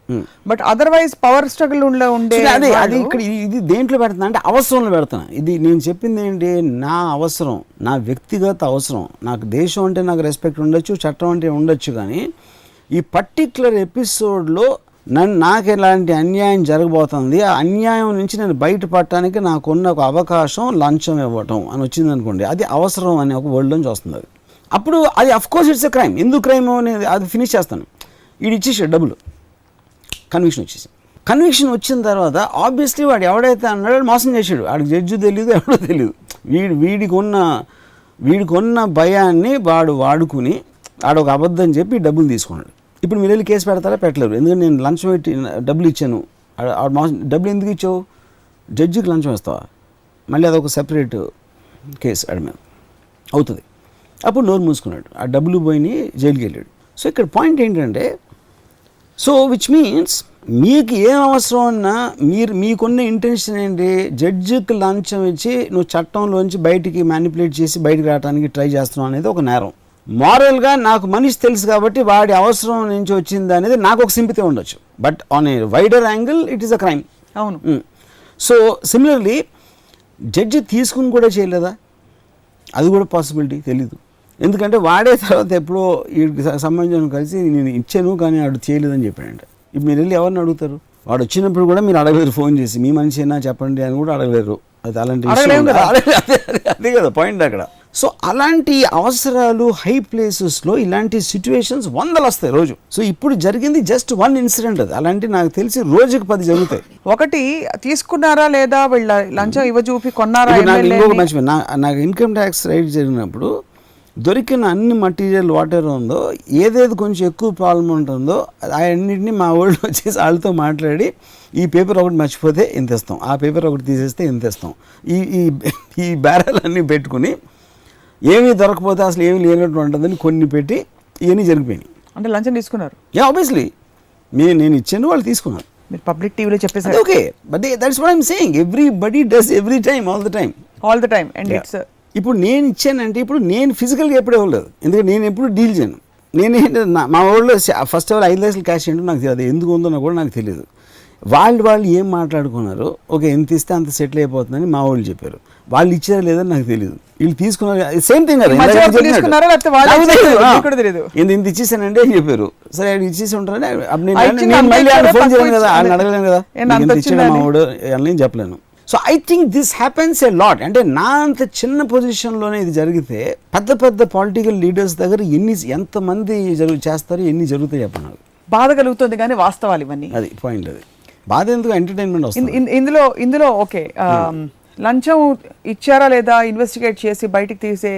బట్ అదర్వైజ్ పవర్ స్ట్రగుల్ ఉండే అది ఇక్కడ ఇది దేంట్లో పెడుతున్నా అంటే అవసరంలో పెడుతున్నా. ఇది నేను చెప్పింది ఏంటి, నా అవసరం, నా వ్యక్తిగత అవసరం. నాకు దేశం అంటే నాకు రెస్పెక్ట్ ఉండొచ్చు, చట్టం అంటే ఉండొచ్చు, కానీ ఈ పర్టిక్యులర్ ఎపిసోడ్లో నాకు ఎలాంటి అన్యాయం జరగబోతుంది, ఆ అన్యాయం నుంచి నేను బయటపడటానికి నాకున్న ఒక అవకాశం లంచం ఇవ్వటం అని వచ్చింది అనుకోండి, అది అవసరం అనే ఒక వర్డ్ నుంచి వస్తుంది. అది అప్పుడు అది అఫ్కోర్స్ ఇట్స్ ఎ క్రైమ్. ఎందుకు క్రైమ్ అనేది అది ఫినిష్ చేస్తాను. వీడు ఇచ్చేసాడు డబ్బులు, కన్విక్షన్ వచ్చేసి. కన్విక్షన్ వచ్చిన తర్వాత ఆబ్వియస్లీ వాడు ఎవడైతే అన్నాడో మోసం చేసాడు. వాడికి జడ్జి తెలియదు, ఎవడో తెలియదు. వీడికి ఉన్న భయాన్ని వాడు వాడుకుని వాడు ఒక అబద్ధం చెప్పి డబ్బులు తీసుకున్నాడు. ఇప్పుడు మీరు వెళ్ళి కేసు పెడతారా? పెట్టలేరు. ఎందుకంటే నేను లంచం పెట్టి డబ్బులు ఇచ్చాను. డబ్బులు ఎందుకు ఇచ్చావు? జడ్జికి లంచం ఇస్తావా? మళ్ళీ అదొక సెపరేట్ కేసు ఆడ మీద అవుతుంది. అప్పుడు నోరు మూసుకున్నాడు, ఆ డబ్బులు పోయి జైలుకి వెళ్ళాడు. సో ఇక్కడ పాయింట్ ఏంటంటే, సో విచ్ మీన్స్ మీకు ఏం అవసరం అన్నా మీకున్న ఇంటెన్షన్ ఏంటి, జడ్జికి లంచం ఇచ్చి నువ్వు చట్టంలోంచి బయటికి మ్యానిపులేట్ చేసి బయటకు రావడానికి ట్రై చేస్తున్నావు అనేది ఒక నేరం. మారల్గా నాకు మనిషి తెలుసు కాబట్టి వాడి అవసరం నుంచి వచ్చింది అనేది నాకు ఒక సింపతి ఉండొచ్చు, but on a wider angle it is a crime. అవును. సో సిమిలర్లీ జడ్జి తీసుకుని కూడా చేయలేదా, అది కూడా పాసిబిలిటీ తెలీదు. ఎందుకంటే వాడే తర్వాత ఎప్పుడో వీడికి సంబంధించిన కలిసి నేను ఇచ్చాను కానీ వాడు చేయలేదని చెప్పాడంట. ఇప్పుడు మీరు వెళ్ళి ఎవరిని అడుగుతారు? వాడు వచ్చినప్పుడు కూడా మీరు అడగలేరు, ఫోన్ చేసి మీ మనిషి అయినా చెప్పండి అని కూడా అడగలేరు. అది అలాంటి అదే కదా పాయింట్ అక్కడ. సో అలాంటి అవసరాలు హై ప్లేసెస్లో ఇలాంటి సిచ్యువేషన్స్ 100 వస్తాయి రోజు. సో ఇప్పుడు జరిగింది జస్ట్ 1 ఇన్సిడెంట్. అది అలాంటి నాకు తెలిసి రోజుకి 10 జరుగుతాయి. ఒకటి తీసుకున్నారా లేదా, వీళ్ళ లంచం ఇవ్వజూపి కొన్నారా? ఇంకొక మంచి నాకు ఇన్కమ్ ట్యాక్స్ రైడ్ జరిగినప్పుడు దొరికిన అన్ని మటీరియల్ వాటర్ ఉందో, ఏదేది కొంచెం ఎక్కువ ప్రాబ్లం ఉంటుందో అన్నింటినీ మా ఊళ్ళో వచ్చేసి వాళ్ళతో మాట్లాడి, ఈ పేపర్ ఒకటి మర్చిపోతే ఎంత ఇస్తాం, ఆ పేపర్ ఒకటి తీసేస్తే ఎంత ఇస్తాం, ఈ బ్యారలన్నీ పెట్టుకుని ఏమీ దొరకపోతే అసలు ఏమీ లేనట్టు ఉంటుందని కొన్ని పెట్టి ఇవన్నీ జరిగిపోయినాయి. అంటే లంచం తీసుకున్నారు? ఆబ్వియస్లీ నేను ఇచ్చాను, వాళ్ళు తీసుకున్నారు. మీరు పబ్లిక్ టీవీలో చెప్పేసారు. Okay, but that's what I'm saying, everybody does every time, all the time. And it's ఇప్పుడు నేను ఇచ్చానంటే ఇప్పుడు నేను ఫిజికల్గా ఎప్పుడు ఇవ్వలేదు, ఎందుకంటే నేను ఎప్పుడు డీల్ చేయను. మా ఊళ్ళో ఫస్ట్ ఆఫ్ ఆల్ 5 లక్షలు క్యాష్ ఏంటో నాకు తెలియదు, ఎందుకు ఉందో కూడా నాకు తెలియదు. వాళ్ళు ఏం మాట్లాడుకున్నారు, ఓకే ఎంత ఇస్తే అంత సెటిల్ అయిపోతుందని మా వాళ్ళు చెప్పారు. వాళ్ళు ఇచ్చారా లేదని నాకు తెలియదు, వీళ్ళు తీసుకున్నారు. సేమ్ థింగ్ కదా, ఇంత ఇచ్చేసానంటే అని చెప్పారు. సరే ఆయన ఇచ్చేసి ఉంటారని మళ్ళీ ఫోన్ చేయను కదా, ఆయన అడగలేను కదా, ఎంత ఇచ్చాడు మా వాడు అని చెప్పలేను. So I think this happens a lot. అంటే నా అంత చిన్న పొజిషన్లోనే ఇది జరిగితే పెద్ద పొలిటికల్ లీడర్స్ దగ్గర ఎంతమంది చేస్తారు, ఎన్ని జరుగుతాయి చెప్పండి. నాకు బాధ కలుగుతుంది కానీ వాస్తవాలు ఇవన్నీ. అది పాయింట్. అది బాధ ఎందుకు, ఎంటర్టైన్మెంట్ వస్తుంది ఇందులో. ఓకే, లంచం ఇచ్చారా లేదా ఇన్వెస్టిగేట్ చేసి బయటికి తీసే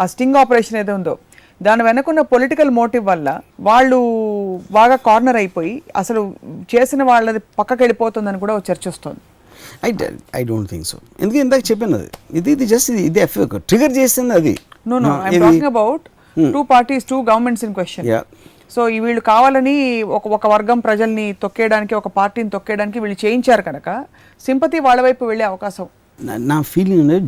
ఆ స్టింగ్ ఆపరేషన్ ఏదో ఉందో, దాని వెనకున్న పొలిటికల్ మోటివ్ వల్ల వాళ్ళు బాగా కార్నర్ అయిపోయి అసలు చేసిన వాళ్ళది పక్కకి వెళ్ళిపోతుందని కూడా చర్చ వస్తుంది. I don't think so. ఎందుకంటే ఇందాక చెప్పినది ఇది జస్ట్ ఇది ట్రిగర్ చేసింది అది. No I'm talking about 2 parties, 2 governments in question. So వీళ్ళు కావాలని ఒక వర్గం ప్రజల్ని తొక్కేయడానికి, ఒక పార్టీని తొక్కేయడానికి వీళ్ళు చేయించారు కనుక సింపతి వాళ్ళ వైపు వెళ్ళే అవకాశం. నా ఫీలింగ్ అనేది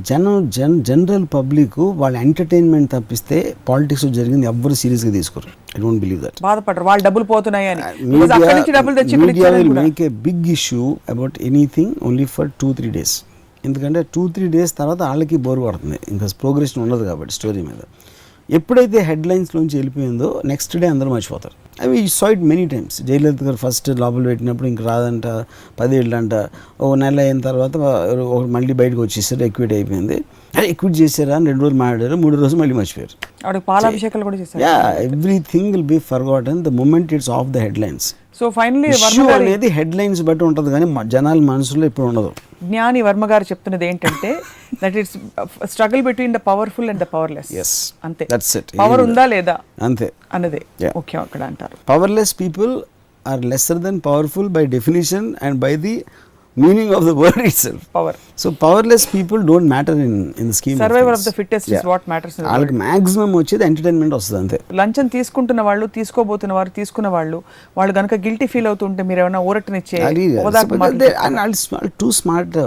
జనరల్ పబ్లిక్ వాళ్ళ ఎంటర్టైన్మెంట్ తప్పిస్తే పాలిటిక్స్ జరిగింది ఎవ్వరు సీరియస్గా తీసుకోరు. I don't believe that. బాధపడరు వాళ్ళు డబ్బులు పోతున్నాయి అని. Media will make a big issue about anything only for 2-3 days. ఎందుకంటే 2-3 డేస్ తర్వాత వాళ్ళకి బోర్ పడుతుంది, ఇంకా ప్రోగ్రెషన్ ఉండదు కాబట్టి స్టోరీ మీద. ఎప్పుడైతే హెడ్లైన్స్లోంచి వెళ్ళిపోయిందో నెక్స్ట్ డే అందరూ మర్చిపోతారు. అవి saw it many times. Jayalalithaa garu first లోపల పెట్టినప్పుడు ఇంక రాదంట, 10 ఏళ్ళు అంట, ఒక నెల అయిన తర్వాత మళ్ళీ బయటకు వచ్చేసారు, ఎక్విట్ అయిపోయింది. ఎక్విట్ చేశారా అని 2 రోజులు మాట్లాడారు, 3 రోజులు మళ్ళీ మర్చిపోయారు. ఆవిడ పాలాభిషేకాలు కూడా చేశారు. Yeah, everything will be forgotten the moment it's off the headlines. So finally issue అనేది హెడ్లైన్స్ బట్టి ఉంటుంది కానీ జనాల మనసులో ఇప్పుడు ఉండదు. జ్ఞాని వర్మ గారు చెప్తున్నది ఏంటంటే that it's struggle between the powerful and the powerless. Yes, అంతే, that's it. పవర్ ఉందా లేదా అంతే అన్నదే Yeah. ముఖ్యం అక్కడ అంటారు. Powerless people are lesser than powerful by definition and by the meaning of the word itself. Power, So powerless people don't matter in the scheme survival of of the things. Fittest is Yeah. What matters. వాళ్ళకి మాక్సిమం వచ్చేది ఎంటర్టైన్మెంట్ వస్తుంది అంతే. లంచం తీసుకుంటున్న వాళ్ళు, తీసుకోబోతున్న వారు, తీసుకున్న వాళ్ళు కనుక గిల్టీ ఫీల్ అవుతుంటే మీరు ఏమైనా ఊరటనిచ్చే టూ స్మార్ట్.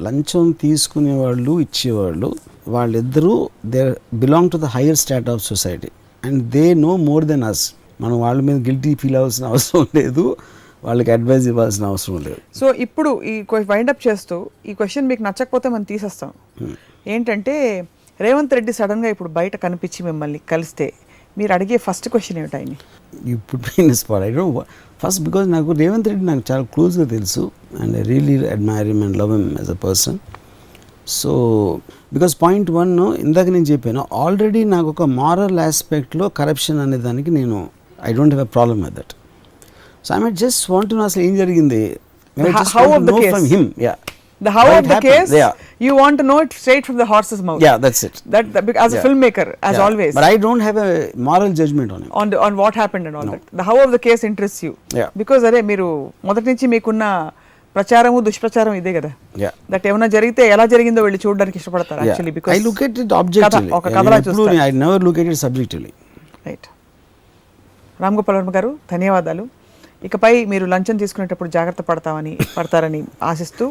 లంచం తీసుకునే వాళ్ళు, ఇచ్చేవాళ్ళు, వాళ్ళిద్దరూ they belong to the higher state of society and they know more than us. మనం వాళ్ళ మీద గిల్టీ ఫీల్ అవ్వాల్సిన అవసరం లేదు, వాళ్ళకి అడ్వైజ్ ఇవ్వాల్సిన అవసరం లేదు. సో ఇప్పుడు ఈ వైండప్ చేస్తూ ఈ క్వశ్చన్ మీకు నచ్చకపోతే మనం తీసేస్తాం. ఏంటంటే రేవంత్ రెడ్డి సడన్గా ఇప్పుడు బయట కనిపించి మిమ్మల్ని కలిస్తే మీరు అడిగే ఫస్ట్ క్వశ్చన్ ఏమిటి? ఆయన ఇప్పుడు spot I don't first because నాకు రేవంత్ రెడ్డి నాకు చాలా క్లోజ్గా తెలుసు and I really admire him and love him as a person. So because point 1 ఇందాక నేను చెప్పాను ఆల్రెడీ నాకు ఒక మారల్ ఆస్పెక్ట్లో కరప్షన్ అనే దానికి నేను I don't have a problem with that. So I might just want to know అసలు ఏం జరిగింది. how of the case? From him, yeah. The how How of it the happened, case, yeah. you want to know it straight from the horse's mouth. Yeah, that's it. That as a Yeah. filmmaker, as Yeah. always, But I don't have a moral judgment on him. on what happened and all No. that. The how of the case interests you. Yeah. Because అరే మీరు మొదటి నుంచి మీకున్న ప్రచారము దుష్ప్రచారం ఇదే కదా. Yeah. దట్ ఏమైనా జరిగితే ఎలా జరిగిందో వెళ్ళి చూడడానికి ఇష్టపడతారు Yeah. Actually. Because I look at it objectively. ఒక కథలా చూస్తారు. I never look at it subjectively. Right. Ram Gopal Varma గారు ధన్యవాదాలు. ఇకపై మీరు లంచం తీసుకునేటప్పుడు జాగ్రత్త పడతారని ఆశిస్తూ